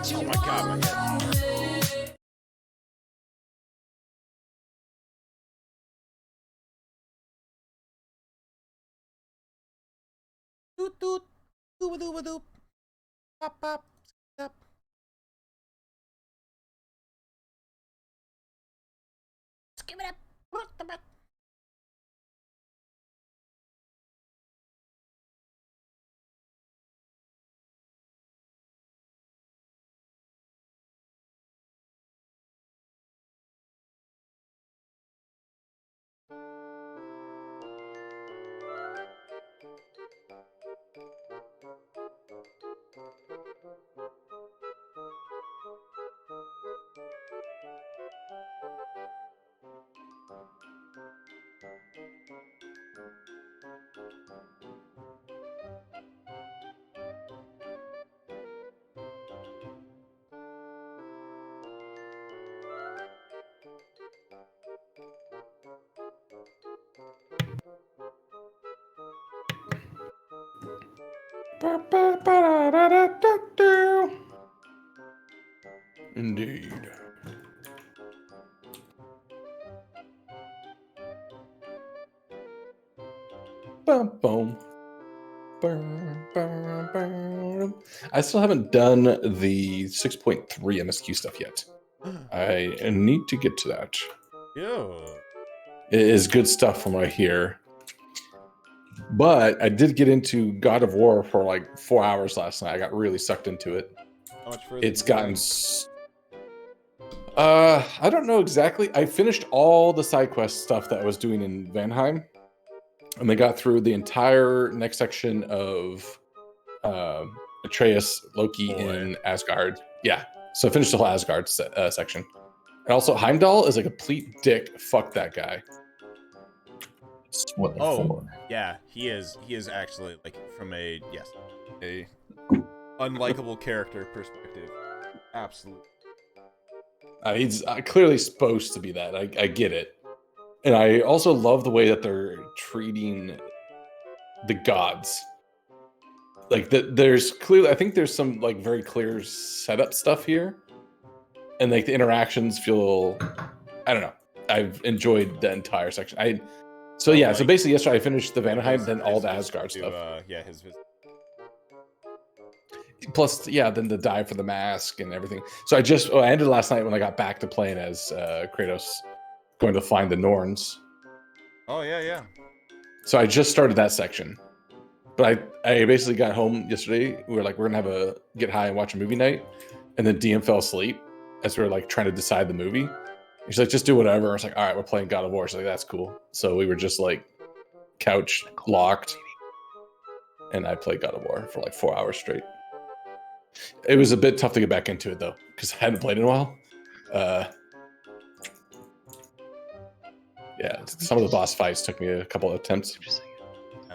Oh my god, my head. Doot doot. Dooba dooba doop. Pop pop. Stop. Skip it up. Indeed. Bum, bum. Bum, bum, bum. I still haven't done the 6.3 MSQ stuff yet. I need to get to that. Yeah. It is good stuff from what I hear. But I did get into God of War for like 4 hours last night. I got really sucked into it. How much further? It's gotten. I don't know exactly. I finished all the side quest stuff that I was doing in Vanheim, and they got through the entire next section of Atreus, Loki in Asgard. Yeah, so I finished the whole Asgard section. And also, Heimdall is a complete dick. Fuck that guy. What the for? Yeah, he is. He is actually like from a unlikable character perspective. Absolutely. He's clearly supposed to be that. I get it. And I also love the way that they're treating the gods. Like, there's clearly, I think there's some, like, very clear setup stuff here. And, like, the interactions feel, I don't know. I've enjoyed the entire section. So basically yesterday I finished the Vanaheim, then all the Asgard stuff. His Plus, then the dive for the mask and everything. So I ended last night when I got back to playing as Kratos, going to find the Norns. Oh yeah. So I just started that section, but I basically got home yesterday. We were like, we're gonna get high and watch a movie night, and then DM fell asleep as we were like trying to decide the movie. She's like, just do whatever. I was like, all right, we're playing God of War. She's like, that's cool. So we were just like couch locked, and I played God of War for like 4 hours straight. It was a bit tough to get back into it though, because I hadn't played in a while. Some of the boss fights took me a couple of attempts.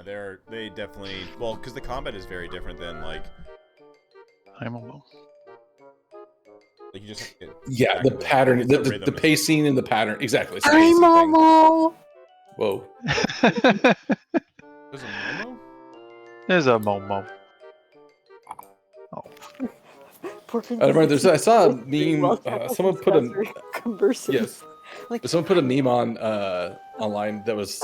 Yeah, they definitely because the combat is very different than like. I'm almost. Like you just have to get the pattern, the pacing and the pattern exactly. I'm Momo. Whoa. There's a Momo. There's a Momo. Oh. I remember I saw a meme. Someone put someone put a meme on online that was.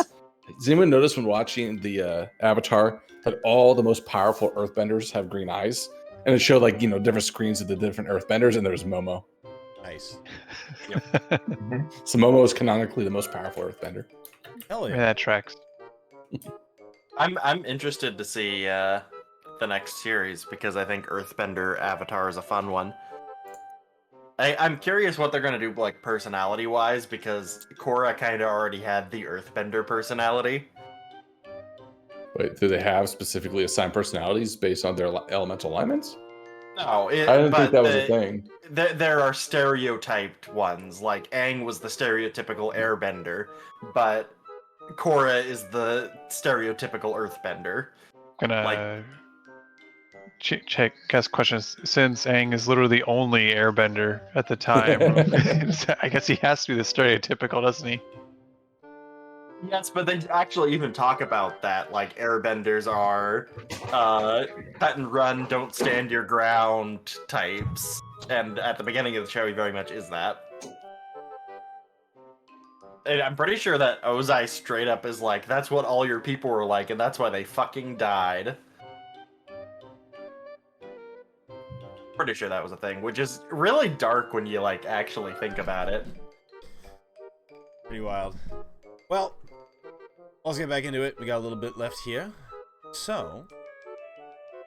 Does anyone notice when watching the Avatar that all the most powerful Earthbenders have green eyes, and it showed like different screens of the different Earthbenders, and there was Momo. Nice. Yep. So Momo is canonically the most powerful Earthbender. Hell yeah, that tracks. I'm interested to see the next series because I think Earthbender Avatar is a fun one. I'm curious what they're gonna do like personality-wise because Korra kind of already had the Earthbender personality. Wait, do they have specifically assigned personalities based on their elemental alignments? No, I didn't think that was a thing. There are stereotyped ones, like Aang was the stereotypical Airbender, but Korra is the stereotypical Earthbender. Gonna check guess questions since Aang is literally the only airbender at the time. I guess he has to be the stereotypical, doesn't he? Yes, but they actually even talk about that. Like airbenders are cut and run, don't stand your ground types. And at the beginning of the show, he very much is that. And I'm pretty sure that Ozai straight up is like, that's what all your people were like, and that's why they fucking died. Pretty sure that was a thing, which is really dark when you, like, actually think about it. Pretty wild. Well, let's get back into it. We got a little bit left here. So,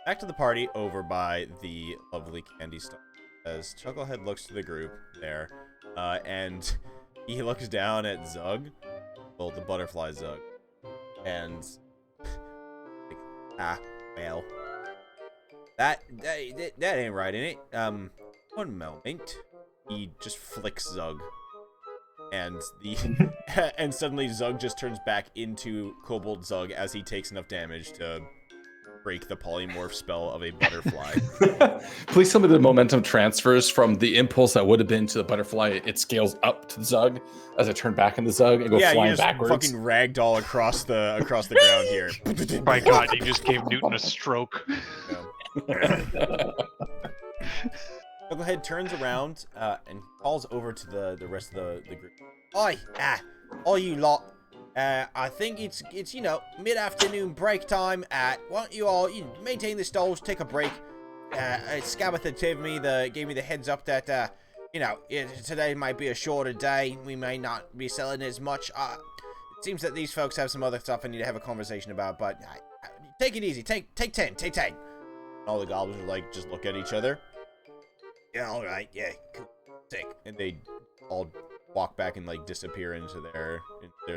back to the party over by the lovely candy store. As Chucklehead looks to the group there, and he looks down at Zug, well, the butterfly Zug, and like, well, that ain't right, ain't it? One moment. He just flicks Zug, and and suddenly Zug just turns back into Kobold Zug as he takes enough damage to break the polymorph spell of a butterfly. Please tell me the momentum transfers from the impulse that would have been to the butterfly. It scales up to the Zug as I turn back into Zug and go flying backwards. Fucking ragdoll across the ground here. My God, you just gave Newton a stroke. Chucklehead turns around and calls over to the rest of the group. Oi, all you lot. I think it's mid-afternoon break time. Why don't you all maintain the stalls, take a break? Scabatha gave me the heads up that today might be a shorter day. We may not be selling as much. It seems that these folks have some other stuff I need to have a conversation about. But take it easy. Take 10. All the goblins are like just look at each other. Yeah, all right. Yeah, cool. Sick. And they all walk back and like disappear into their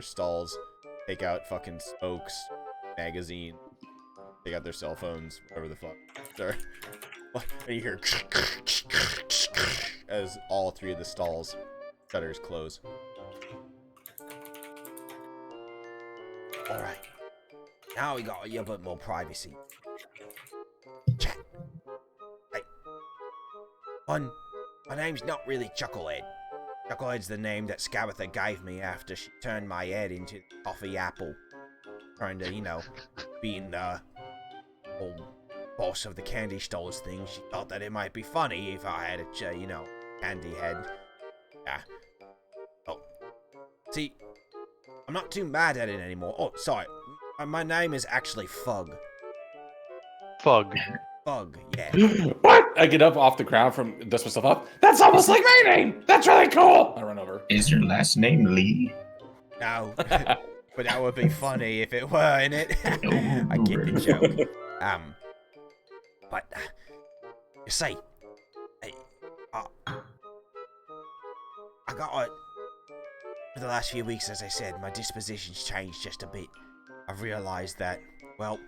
stalls, take out fucking smokes, magazine, take out their cell phones, whatever the fuck. Sorry. And you hear as all three of the stalls shutters close. All right, now we got a little bit more privacy. Chat. Hey, my name's not really Chucklehead. Chucklehead's the name that Scabatha gave me after she turned my head into Toffee Apple. Trying to, being the old boss of the candy stores thing, she thought that it might be funny if I had a, candy head. Yeah. Oh. See, I'm not too mad at it anymore. Oh, sorry. My name is actually Fug. Fug. Fug, yeah. What? I get up off the ground dust myself up. That's almost like my name. That's really cool. I run over. Is your last name Lee? No, but that would be funny if it were, innit? I get the joke. But you see, I got for the last few weeks, as I said, my disposition's changed just a bit. I've realised that, well,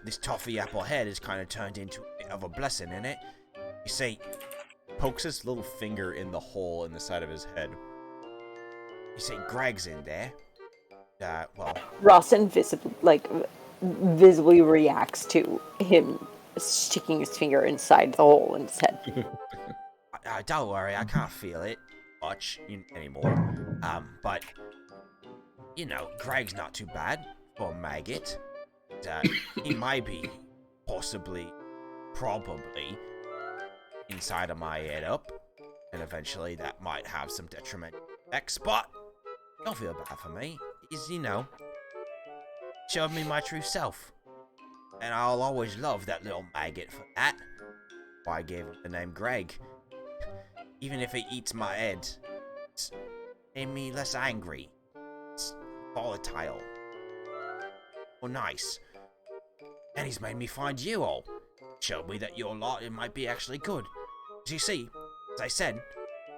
this toffee apple head has kind of turned into a bit of a blessing, innit? You see, pokes his little finger in the hole in the side of his head. You see, Greg's in there. Rawson visibly reacts to him sticking his finger inside the hole in his head. Don't worry, I can't feel it much anymore. But Greg's not too bad for a maggot. He might be probably inside of my head up, and eventually that might have some detrimental effects, but don't feel bad for me. He's, showed me my true self, and I'll always love that little maggot for that. Why I gave him the name Greg. Even if he eats my head, it's made me less angry. It's volatile. Or nice. And he's made me find you all. Showed me that your lot, it might be actually good. As you see, as I said,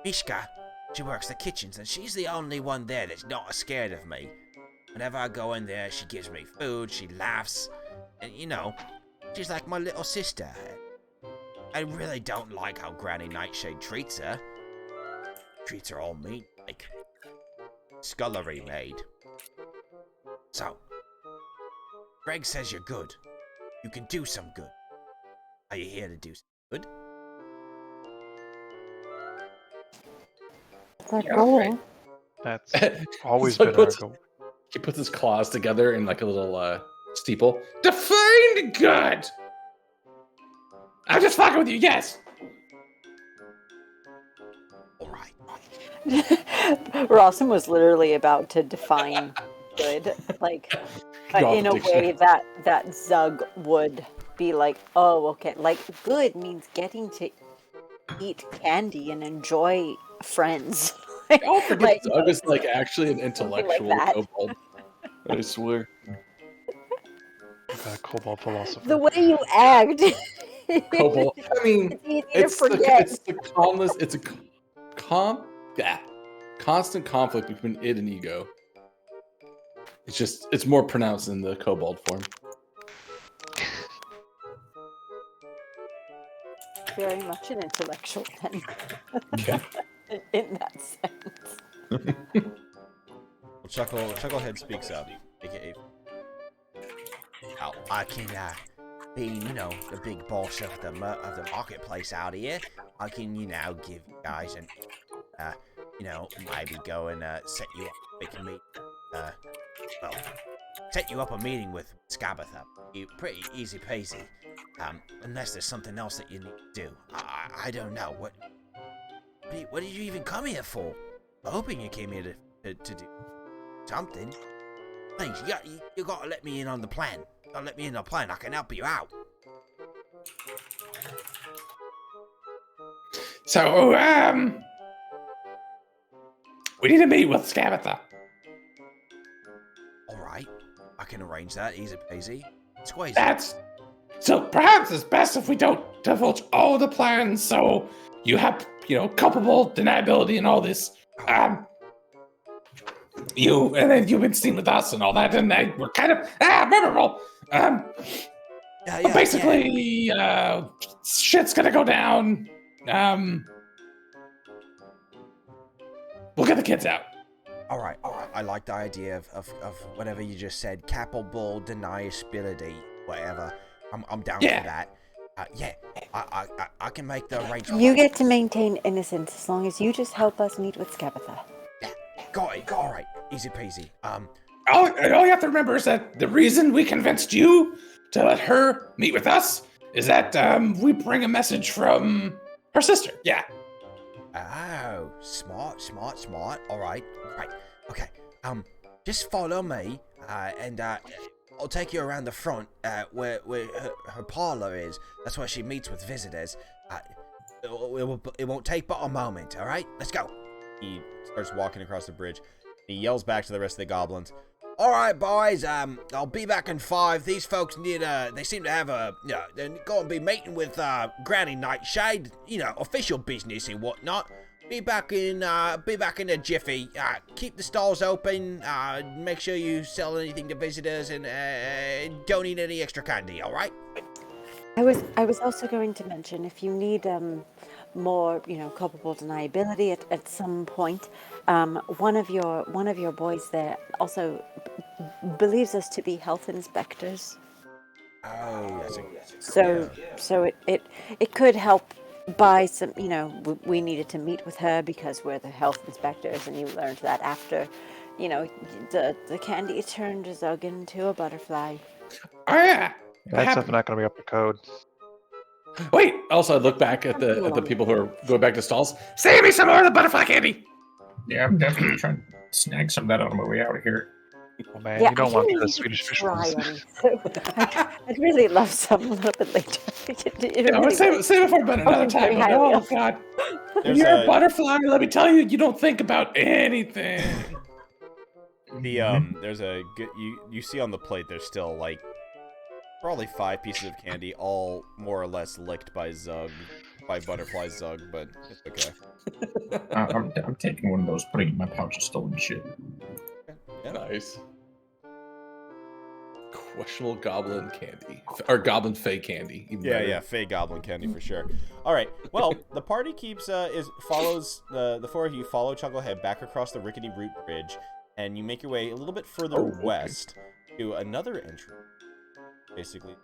Mishka, she works the kitchens, and she's the only one there that's not scared of me. Whenever I go in there, she gives me food, she laughs, and she's like my little sister. I really don't like how Granny Nightshade treats her. Treats her all mean, like scullery maid. So, Greg says you're good. You can do some good. Are you here to do some good? That's always So been our puts- goal. He puts his claws together in like a little steeple. Define good. I'm just fucking with you. Yes. Rawson was literally about to define good, like Go off in the a dictionary. way that Zug would be like, oh, okay, like good means getting to eat candy and enjoy friends. I'll forget like, Doug is like actually an something like intellectual that. kobold. I swear. A kobold philosopher. The way you act, Kobold. I mean, it's easy to forget. it's the calmness. It's a constant conflict between id and ego. It's more pronounced in the kobold form. Very much an intellectual then, Okay. in that sense. Chucklehead speaks up, aka. Oh, I can, being, the big boss of the marketplace out here, I can, give you guys an, maybe go and set you up. We can meet, set you up a meeting with Skabatha. Pretty easy peasy. Unless there's something else that you need to do. I don't know. What did you even come here for? I'm hoping you came here to do something. Please, you gotta let me in on the plan. Let me in on the plan. I can help you out. So, we need to meet with Skabatha. Alright, I can arrange that. Easy peasy. Squeeze. So perhaps it's best if we don't divulge all the plans, so you have, culpable deniability and all this. And then you've been seen with us and all that, and we're kind of memorable. Basically, shit's gonna go down. We'll get the kids out. Alright. I like the idea of whatever you just said. Capable deniability, whatever. I'm down for that. I can make the arrangement. You get to maintain innocence as long as you just help us meet with Skabatha. Yeah, got it. Alright, easy peasy. All you have to remember is that the reason we convinced you to let her meet with us is that we bring a message from her sister. Yeah. Oh, smart. Alright, right. Okay. Just follow me, and I'll take you around the front, where her parlor is. That's where she meets with visitors. It won't take but a moment, alright? Let's go. He starts walking across the bridge. He yells back to the rest of the goblins. Alright, boys, I'll be back in 5. These folks they seem to have they're going to be meeting with, Granny Nightshade, official business and whatnot. Be back in a jiffy. Keep the stalls open, make sure you sell anything to visitors, and, don't eat any extra candy, alright? I was also going to mention, if you need more, culpable deniability at some point, one of your boys there also believes us to be health inspectors. Oh, So it could help buy some. We needed to meet with her because we're the health inspectors, and you learned that after, the candy turned Zug into a butterfly. Oh yeah. That's definitely not going to be up to code. Wait. Also, I look back at the people who are going back to stalls. Save me some more of the butterfly candy. Yeah, I'm definitely trying to snag some of that on my way out of here. Oh man, Yeah, you don't I want really the need Swedish to fish try ones. one, so I'd really love some a little bit later. I'm gonna save it for another time. Very highly Oh of- god. When There's you're a butterfly, let me tell you, you don't think about anything. There's a good, you see on the plate there's still like probably 5 pieces of candy, all more or less licked by Butterfly Zug, but it's okay. I'm taking one of those, putting it in my pouch of stolen shit. Yeah. Nice. Questionable goblin candy. Or goblin fey candy. Even Yeah, better. yeah, Fey Goblin candy for sure. All right, well, the party follows the 4 of you follow Chucklehead back across the rickety root bridge, and you make your way a little bit further west to another entry, basically.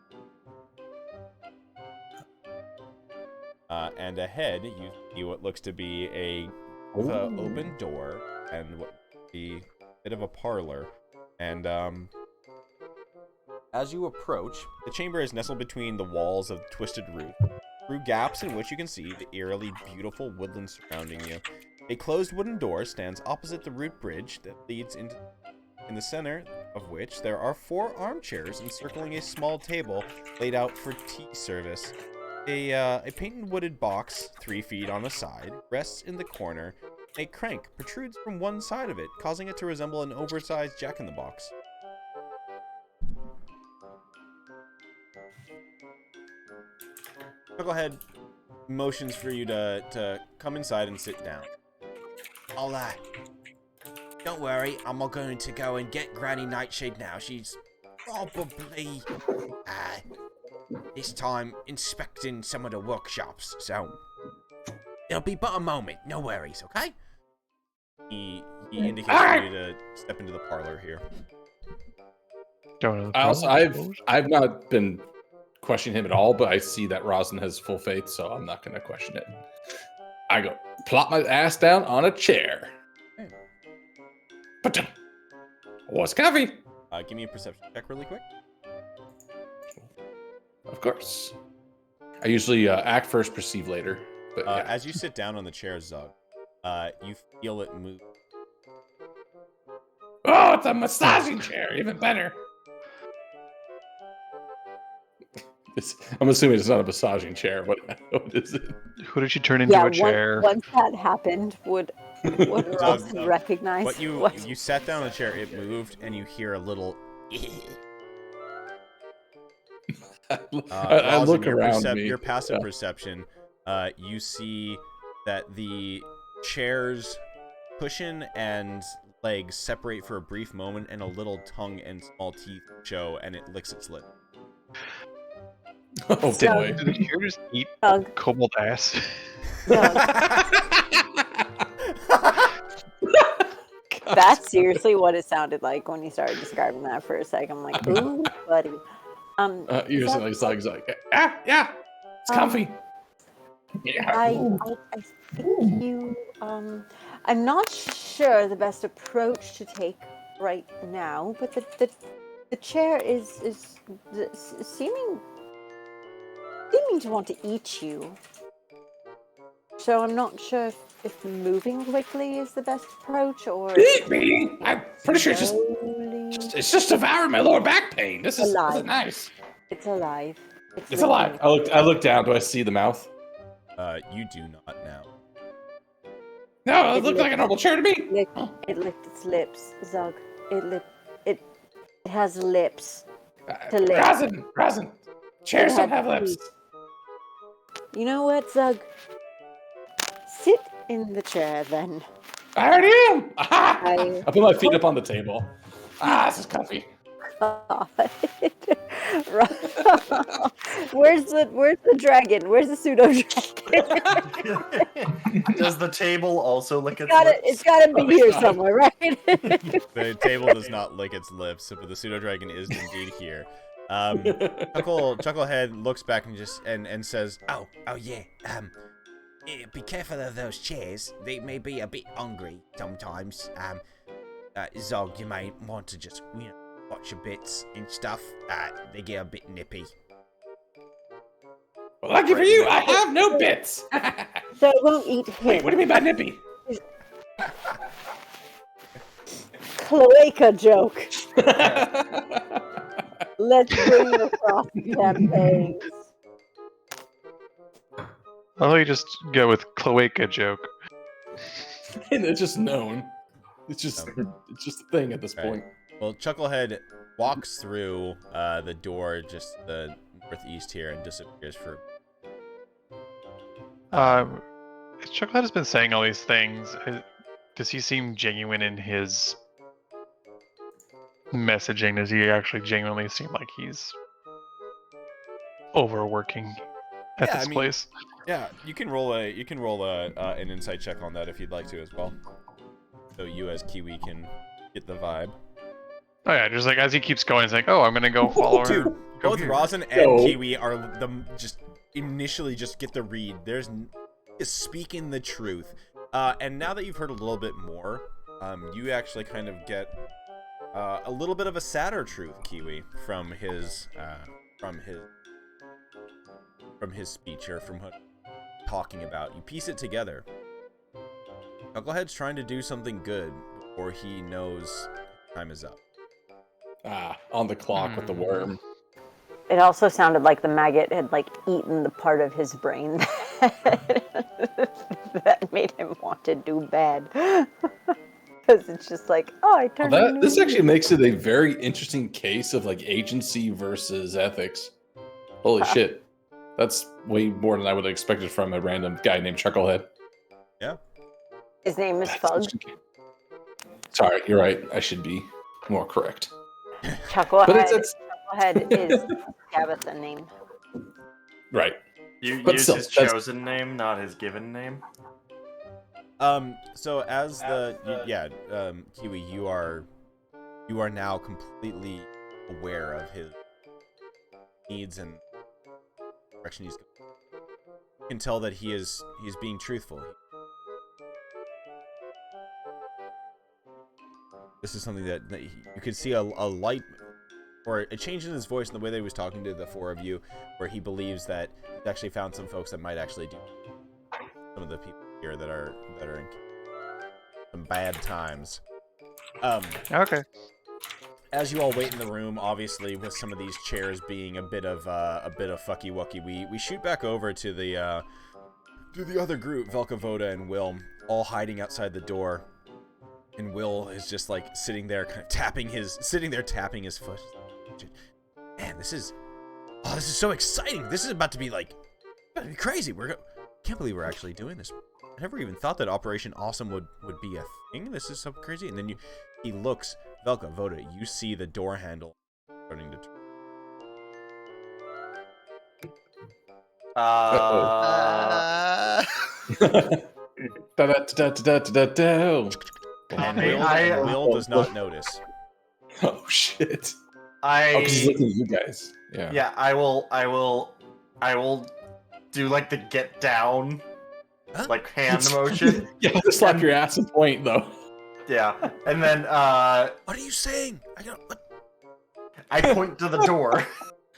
And ahead, you see what looks to be a open door and what would be a bit of a parlor. And as you approach, the chamber is nestled between the walls of the twisted roof, through gaps in which you can see the eerily beautiful woodland surrounding you. A closed wooden door stands opposite the root bridge that leads into, in the center of which there are 4 armchairs encircling a small table laid out for tea service. A painted wooded box, 3 feet on a side, rests in the corner. A crank protrudes from one side of it, causing it to resemble an oversized jack-in-the-box. Chucklehead motions for you to come inside and sit down. Don't worry, I'm not going to go and get Granny Nightshade now. She's probably, this time inspecting some of the workshops, so it'll be but a moment. No worries, okay? He indicates for you to step into the parlor here. I've not been questioning him at all, but I see that Rosin has full faith, so I'm not going to question it. I go plop my ass down on a chair. But what's coffee? Give me a perception check really quick. Of course. I usually act first, perceive later. But yeah. As you sit down on the chair, Zug, you feel it move. Oh, it's a massaging chair. Even better. I'm assuming it's not a massaging chair. What is it? Who did she turn into a chair? Once that happened, would Rosin recognize what you sat down on the chair, it moved, and you hear a little. I look around me. Your passive perception, you see that the chair's cushion and legs separate for a brief moment, and a little tongue and small teeth show, and it licks its lip. Oh boy! Did the chair just eat kobold ass? That's seriously what it sounded like when you started describing that for a second. I'm like, ooh, buddy. You're just like, yeah, it's comfy. I think you. I'm not sure the best approach to take right now, but the chair is seeming to want to eat you. So I'm not sure if moving quickly is the best approach, or eat me. I'm pretty sure it's just devouring my lower back pain. This is nice. It's alive. It's alive. I look down. Do I see the mouth? You do not now. No, it looked like a normal chair to me. It licked its lips, Zug. It has lips to lick. Rosin. Chairs don't have lips. You know what, Zug? Sit in the chair then. I already am. I put my feet up on the table. This is comfy. Where's the dragon? Where's the pseudo dragon? Does the table also lick its lips? It's gotta be here somewhere, right? The table does not lick its lips, but the pseudo dragon is indeed here. Chucklehead looks back and says, "Oh yeah. Be careful of those chairs. They may be a bit hungry sometimes. Zog, you may want to just watch your bits and stuff. They get a bit nippy." Well, lucky for you, I have no bits. So it won't eat him. Wait, what do you mean by nippy? Cloaca joke. Let's bring the frosty campaigns. Oh, you just go with cloaca joke. And it's just known. It's just a thing at this point. Well, Chucklehead walks through the door just the northeast here and disappears for. Chucklehead has been saying all these things. Does he seem genuine in his messaging? Does he actually genuinely seem like he's overworking at this place? Yeah, you can roll an insight check on that if you'd like to as well. So you as Kiwi can get the vibe. Oh yeah, just like as he keeps going, it's like, oh, I'm gonna go follow her. Dude, both Rosin and Kiwi are just initially just get the read. There's is speaking the truth. And now that you've heard a little bit more, you actually kind of get a little bit of a sadder truth, Kiwi, from his speech or from what he's talking about. You piece it together. Knucklehead's trying to do something good before he knows time is up. On the clock with the worm. It also sounded like the maggot had like eaten the part of his brain that made him want to do bad. Because it's just like, oh, I turned into This a actually mutant. makes it a very interesting case of like agency versus ethics. Holy shit. That's way more than I would have expected from a random guy named Chucklehead. Yeah. His name is Fug. Sorry, you're right. I should be more correct. Chucklehead is Tabitha name. Right. You But use still, his that's- chosen name, not his given name. So as Kiwi, you are now completely aware of his needs and direction he's going. You can tell that he's being truthful. This is something that you could see a light or a change in his voice and the way that he was talking to the four of you, where he believes that he's actually found some folks that might actually do some of the people here that are in some bad times. Okay. As you all wait in the room, obviously with some of these chairs being a bit of fucky wucky, we shoot back over to the other group, Velka, Voda, and Will, all hiding outside the door. And Will is just like sitting there, kind of tapping his foot. Man, this is so exciting. This is about to be crazy. Can't believe we're actually doing this. I never even thought that Operation Awesome would be a thing. This is so crazy. And then he looks, Velka, Voda, you see the door handle starting to turn. And Will does not notice. Oh shit. I because he's looking at you guys. Yeah. Yeah, I will do like the get down, like hand motion. You have to slap your ass and point though. Yeah, and then What are you saying? I point to the door.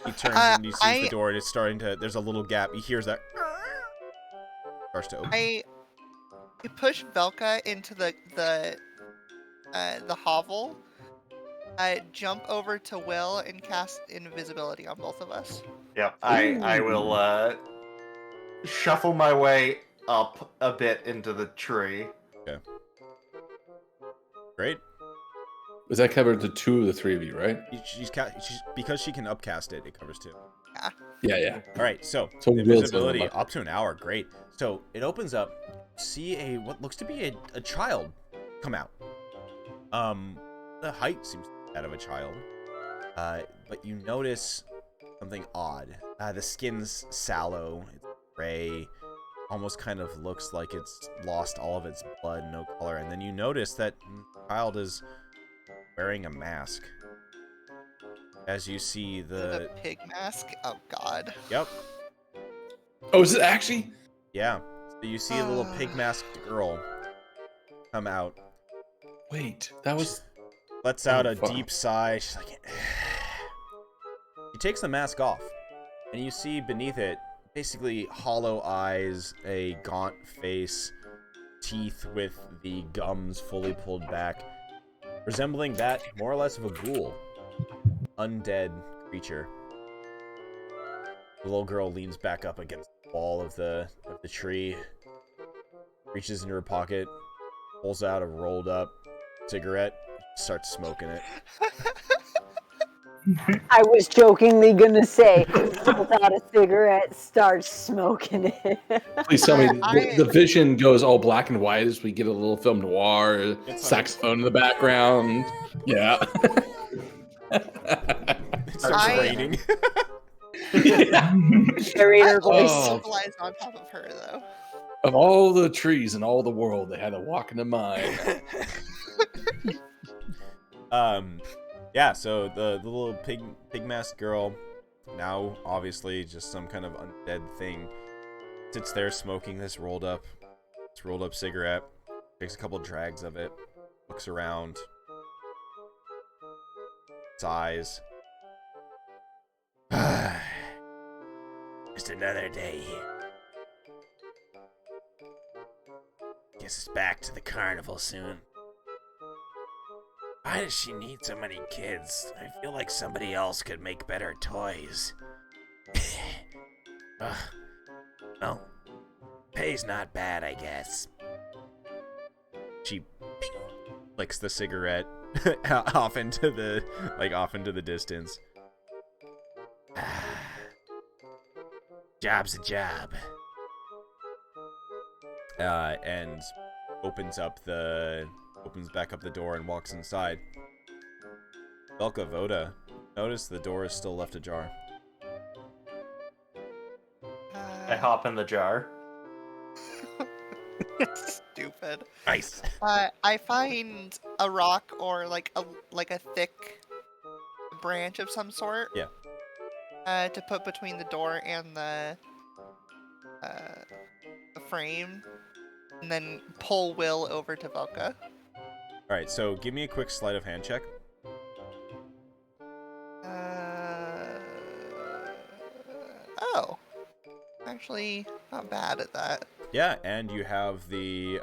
He turns and he sees the door and it's starting to. There's a little gap. He hears that. Starts to open. I push Velka into the hovel. I jump over to Will and cast invisibility on both of us. Yep, I will shuffle my way up a bit into the tree. Okay. Great. Was that covered the two of the three of you, right? She's because she can upcast it. It covers two. Yeah, yeah. All right, so Will's invisibility going up to an hour. Great. So it opens up. See what looks to be a child come out. The height seems that of a child. But you notice something odd. The skin's sallow. It's gray. Almost kind of looks like it's lost all of its blood, no color. And then you notice that the child is wearing a mask. As you see The pig mask? Oh god. Yep. Oh, is it actually? Yeah. So you see a little pig masked girl come out. Wait, that was. Lets out a fuck. deep sigh. She's like, she takes the mask off, and you see beneath it basically hollow eyes, a gaunt face, teeth with the gums fully pulled back, resembling that more or less of a ghoul, undead creature. The little girl leans back up against the wall of the tree, reaches into her pocket, pulls out a rolled up cigarette, starts smoking it. I was jokingly gonna say, pulls out a cigarette, starts smoking it. Please tell me the vision goes all black and white as we get a little film noir, saxophone in the background. Yeah. It starts raining. Narrator voice. Civilized on top of her though. Of all the trees in all the world, they had a walk into mine. Yeah, so the little pig mask girl, now obviously just some kind of undead thing, sits there smoking this rolled up cigarette, takes a couple drags of it, looks around, sighs. Just another day here. guess it's back to the carnival soon. Why does she need so many kids? I feel like somebody else could make better toys. Ugh. Well, pay's not bad, I guess. She bing, flicks the cigarette off into the distance. Job's a job. And opens back up the door and walks inside. Velka, Voda, notice the door is still left ajar. I hop in the jar. Stupid. Nice. I find a rock or like a thick branch of some sort. Yeah. To put between the door and the frame, and then pull Will over to Velka. All right, so give me a quick sleight of hand check. Oh, actually, not bad at that. Yeah, and you have the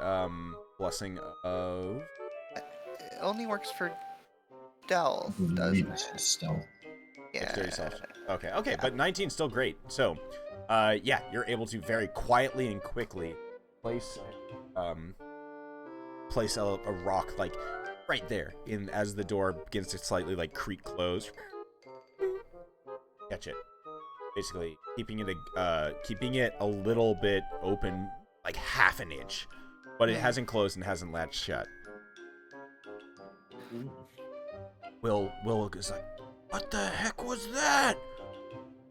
blessing of. It only works for Delve, doesn't it? Stealth. Yeah. Dexterity self. Okay, but 19's still great. So, yeah, you're able to very quietly and quickly place a rock like right there as the door begins to slightly like creak close. Catch it. Basically, keeping it a little bit open, like half an inch, but it hasn't closed and hasn't latched shut. Will is like, what the heck was that?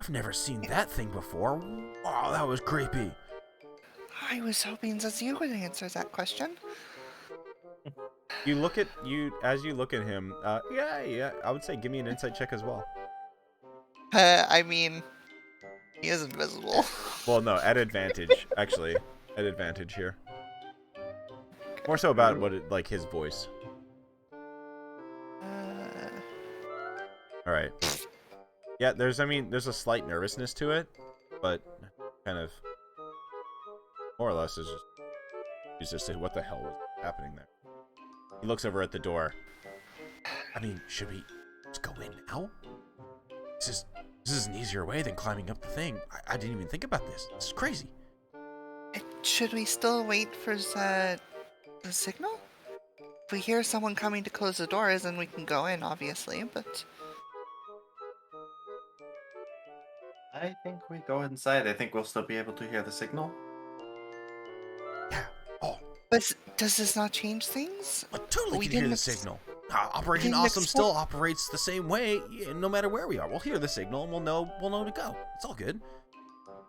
I've never seen that thing before. Wow, that was creepy. I was hoping that you would answer that question. As you look at him. Yeah. I would say give me an insight check as well. I mean, he is invisible. Well, no, at advantage. Actually, at advantage here. More so about like his voice. All right. Yeah, there's a slight nervousness to it, but kind of more or less is just what the hell was happening there. He looks over at the door. I mean, should we just go in now? This is an easier way than climbing up the thing. I didn't even think about this. This is crazy. Should we still wait for the signal? If we hear someone coming to close the doors, then we can go in, obviously, but... I think we go inside. I think we'll still be able to hear the signal. Yeah. Oh. But does this not change things? I totally We can hear didn't the ex- signal. Operation didn't Awesome expect- still operates the same way, no matter where we are. We'll hear the signal and we'll know to go. It's all good.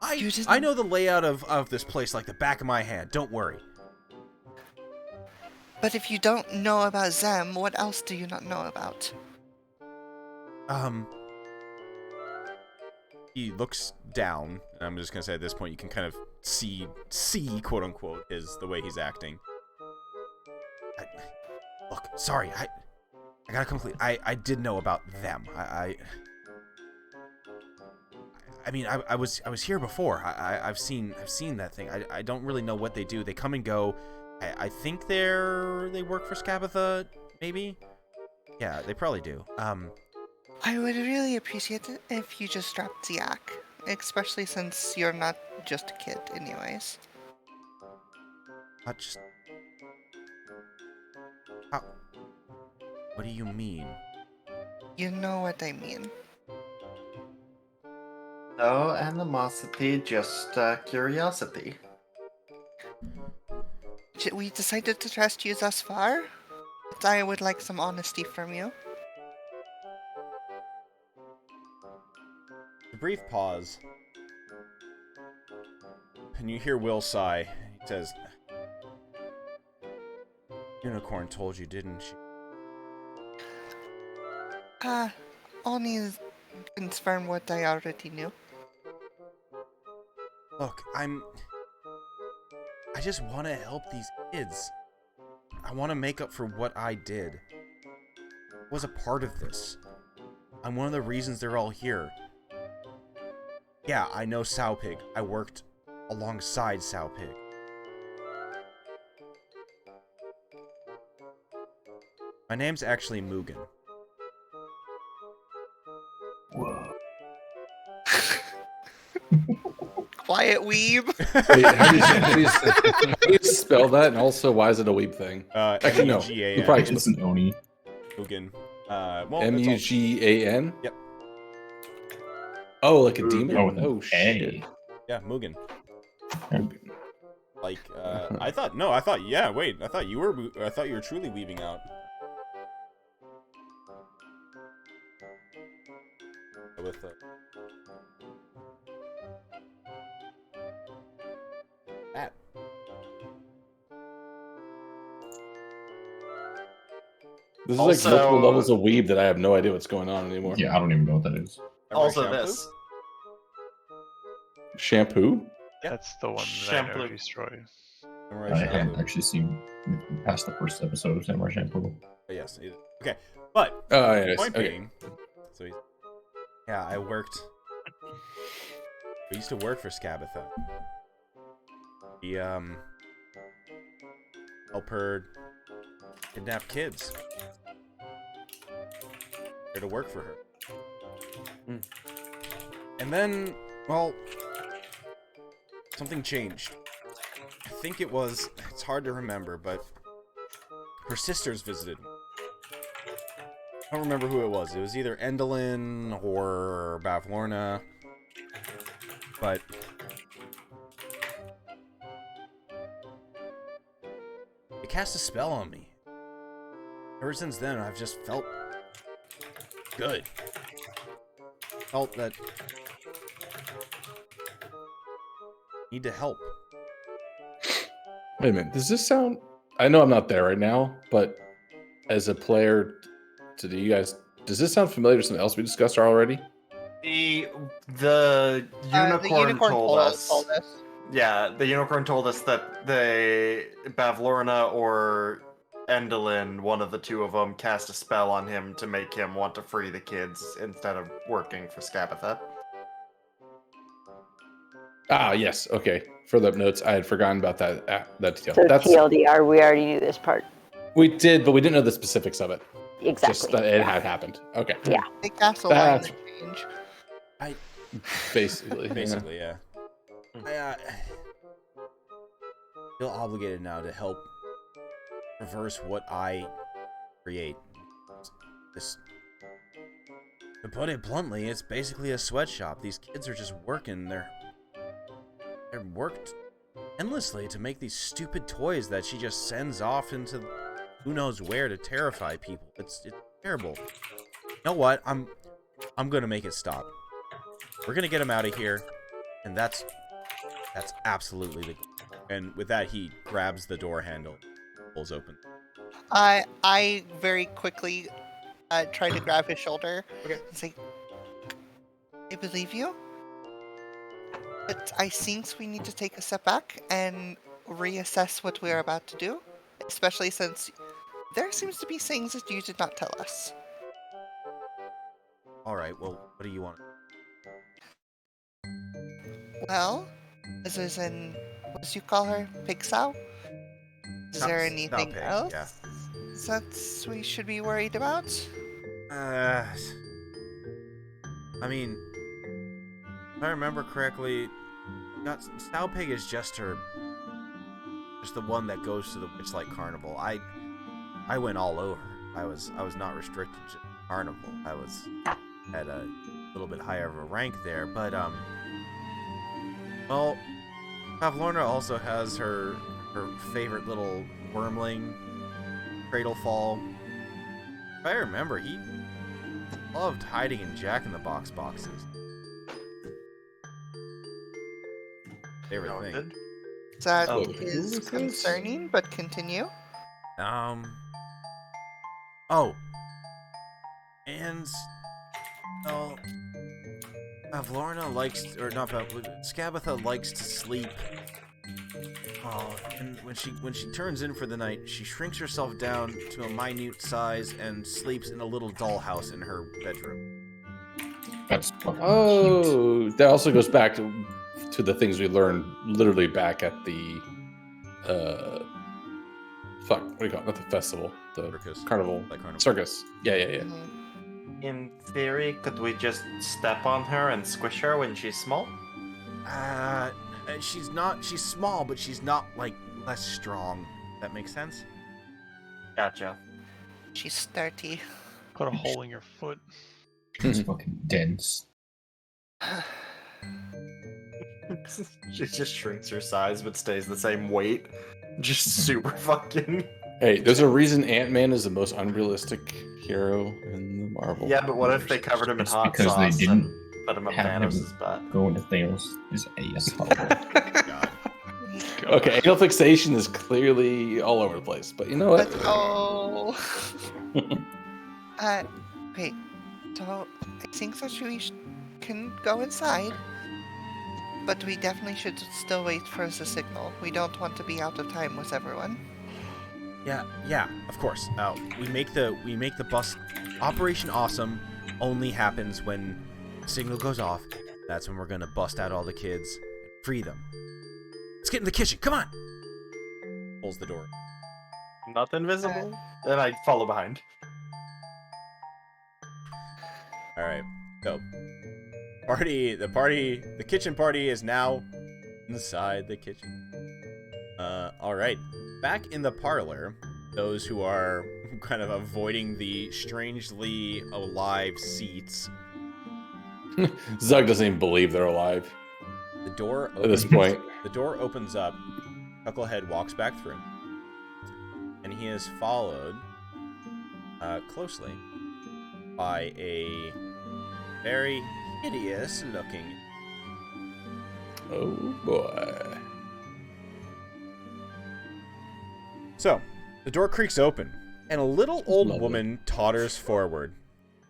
I know the layout of this place like the back of my hand. Don't worry. But if you don't know about them, what else do you not know about? He looks down, and I'm just gonna say at this point you can kind of see quote unquote the way he's acting. Look, sorry, I gotta complete. I did know about them. I mean, I was here before. I've seen that thing. I don't really know what they do. They come and go. I think they work for Skabatha, maybe. Yeah, they probably do. I would really appreciate it if you just dropped the act, especially since you're not just a kid, anyways. Not just. How? What do you mean? You know what I mean. No animosity, just curiosity. We decided to trust you thus far, but I would like some honesty from you. A brief pause, and you hear Will sigh. He says, "Unicorn told you, didn't she?" Only confirm what I already knew. Look, I just want to help these kids. I want to make up for what I did. I was a part of this. I'm one of the reasons they're all here. Yeah, I know Sowpig. I worked alongside Sowpig. My name's actually Mugen. Whoa. Quiet weeb. Wait, how do you spell that? And also, why is it a weeb thing? Actually, no. M-U-G-A-N. You probably It's an Oni. Mugen. Well, Mugan. Yep. Oh, like a demon? Oh, with an Oh, shit. A. Yeah, Mugen. Okay. Like, I thought you were truly leaving out. With that. This is Also- like multiple levels of weeb that I have no idea what's going on anymore. Yeah, I don't even know what that is. Also, Shampoo? this. Shampoo? That's the one that I Shampoo. know destroy. Samurai I hadn't Shampoo. actually seen past the first episode of Samurai Shampoo. Yes. Okay, but Oh, yes. point Okay. being, so yeah, I used to work for Skabatha. We help her kidnap kids. There to work for her. And then, well, something changed. I think it's hard to remember, but her sisters visited me. I don't remember who it was. It was either Endolin or Bavlorna. But it cast a spell on me. Ever since then, I've just felt good. Felt that need to help. Wait a minute. Does this sound... I know I'm not there right now, but as a player, to you guys, does this sound familiar to something else we discussed already? The The unicorn told us. told us. Yeah, the unicorn told us that they Bavlorna or Endolin, one of the two of them, cast a spell on him to make him want to free the kids instead of working for Skabatha. Ah, yes. Okay. For the notes, I had forgotten about that detail. So TLDR, we already knew this part. We did, but we didn't know the specifics of it. Exactly. Just that it had happened. Okay. Yeah. They cast a line That's- that change. Basically. Basically, yeah. I feel obligated now to help reverse what I create. This, to put it bluntly, it's basically a sweatshop. These kids are just working. They're worked endlessly to make these stupid toys that she just sends off into who knows where to terrify people. It's terrible. You know what? I'm gonna make it stop. We're gonna get him out of here, and that's absolutely the goal. And with that, he grabs the door handle, pulls open. I very quickly tried to grab his shoulder and say, I believe you, but I think we need to take a step back and reassess what we're about to do, especially since there seems to be things that you did not tell us. All right. Well, what do you want? Well, is there an, what did you call her? Pig sow? Is there anything Pig, else yeah. that we should be worried about? I mean, if I remember correctly, Sow Pig is just the one that goes to the Witchlight Carnival. I went all over. I was not restricted to Carnival. I had a little bit higher of a rank there, but well, Pavlorna also has her favorite little wormling, Cradlefall. If I remember, he loved hiding in Jack-in-the-Box boxes. Favorite thing. That Oh, is who was this? concerning, but continue. Oh. And, well, Pavlorna likes, or not Skabatha likes to sleep. Oh, and when she turns in for the night, she shrinks herself down to a minute size and sleeps in a little dollhouse in her bedroom. That's fucking cute. Oh, that also goes back to the things we learned literally back at the what do you call it? Not the festival. the Circus. carnival, Like carnival. circus. Yeah. Mhm. In theory, could we just step on her and squish her when she's small? She's small, but she's not, like, less strong. That makes sense? Gotcha. She's 30. Put a hole in your foot. It's fucking dense. She just shrinks her size but stays the same weight. Just super fucking. Hey, there's a reason Ant-Man is the most unrealistic hero in the Marvel. Yeah, but what if they covered him in It's hot because they sauce didn't and put him up have him Thanos' butt? go into Thanos' ass. God. Okay, anal fixation is clearly all over the place, but you know what? Let's go. Wait. So, I think that we can go inside. But we definitely should still wait for the signal. We don't want to be out of time with everyone. Yeah, of course. We make the bus Operation Awesome only happens when the signal goes off. That's when we're gonna bust out all the kids and free them. Let's get in the kitchen. Come on. Pulls the door. Not invisible? Then I follow behind. All right. So, the kitchen party is now inside the kitchen. All right. Back in the parlor, those who are kind of avoiding the strangely alive seats. Zug doesn't even believe they're alive The door at this point. The door opens up. Chucklehead walks back through, and he is followed closely by a very hideous-looking. Oh boy. So, the door creaks open, and a little old Lovely. woman totters forward.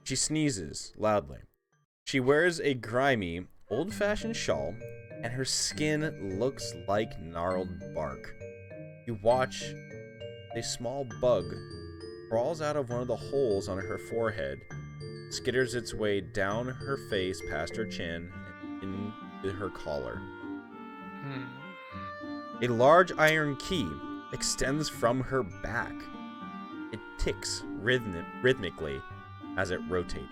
She sneezes loudly. She wears a grimy, old-fashioned shawl, and her skin looks like gnarled bark. You watch a small bug crawls out of one of the holes on her forehead, skitters its way down her face past her chin and into her collar. A large iron key extends from her back. It ticks rhythmically as it rotates.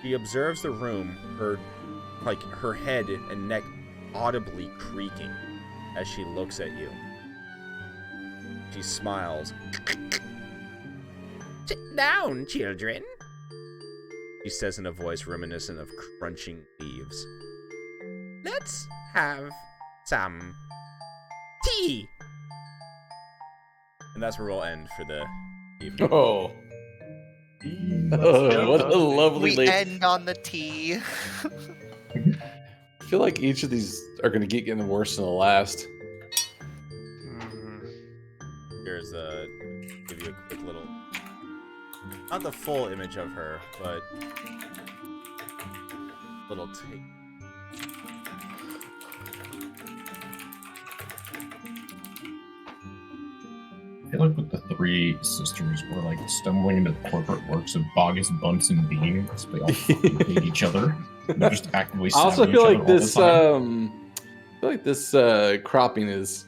She observes the room, her head and neck audibly creaking as she looks at you. She smiles. Sit down, children, she says in a voice reminiscent of crunching leaves. Let's have some tea. And that's where we'll end for the evening. Oh. Oh, what a lovely We lady. end on the T. I feel like each of these are going to keep getting worse than the last. Here's give you a quick little, not the full image of her, but little take. I feel like with the three sisters, we're like stumbling into the corporate works of Bogus, Bunce, and Bean because they all fucking hate each other. They're just actively I also stabbing feel each like other all the this time. I feel like this cropping is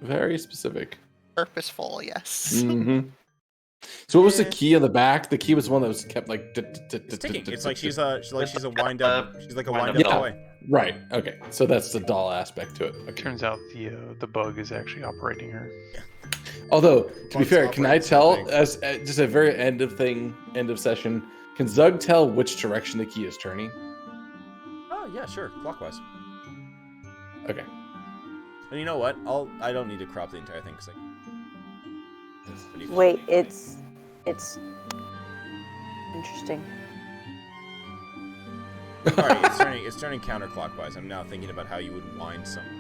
very specific. Purposeful, yes. Mm-hmm. So what was the key on the back? The key was one that was kept like It's ticking. It's like she's a wind up. She's like a wind Yeah. up toy. Right. Okay. So that's the doll aspect to it. Okay. Turns out the bug is actually operating her. Although, to be Bugs fair, can I operates tell something. as just a very end of session? Can Zug tell which direction the key is turning? Oh yeah, sure, clockwise. Okay. And you know what? I don't need to crop the entire thing because it's pretty funny. Wait, it's interesting. Sorry, it's turning counterclockwise. I'm now thinking about how you would wind something.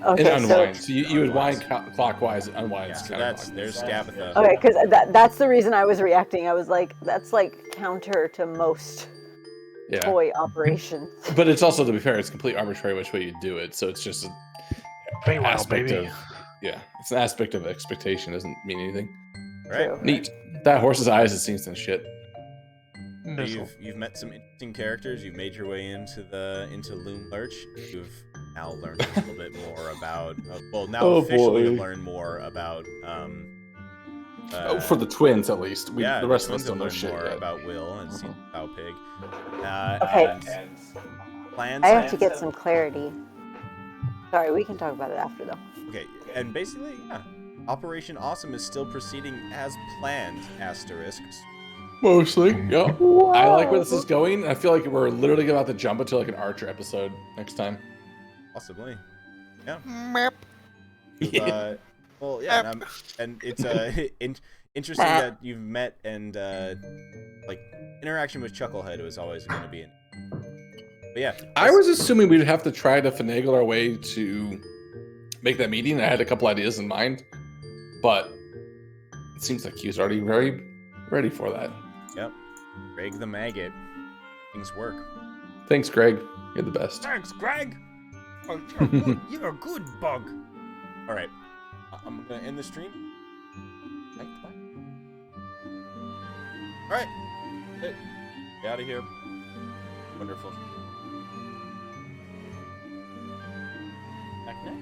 Okay, It unwinds. So you would wind Unwinds. clockwise, unwinds. Yeah, so that's there's Scabatha. Okay, because that's the reason I was reacting. I was like, that's like counter to most Yeah. toy operations. But it's also, to be fair, it's completely arbitrary which way you do it. So it's just an Meanwhile, aspect baby. of it's an aspect of expectation. Doesn't mean anything. Right? True. Neat. That horse's eyes has seen some shit. So you've met some interesting characters. You've made your way into Loom Lurch. You've now learn a little bit more about. Well, now Oh, officially boy. learn more about. For the twins, at least. Yeah, The rest of twins us don't know have learned shit more yet. about Will and seen Cow Pig. Okay. And plans. I have to get some clarity. Sorry, we can talk about it after though. Okay, and basically, yeah, Operation Awesome is still proceeding as planned. Asterisks. Mostly, yeah. I like where this is going. I feel like we're literally about to jump into like an Archer episode next time. Possibly. Yeah. Merp. Well, yeah, and it's interesting that you've met and like interaction with Chucklehead was always going to be. But yeah, I was assuming we'd have to try to finagle our way to make that meeting. I had a couple ideas in mind, but it seems like he's already very ready for that. Yep. Greg the Maggot. Things work. Thanks, Greg. You're the best. Thanks, Greg. Oh, you're a good bug. All right. I'm going to end the stream. All right. Hey, get out of here. Wonderful. Back now.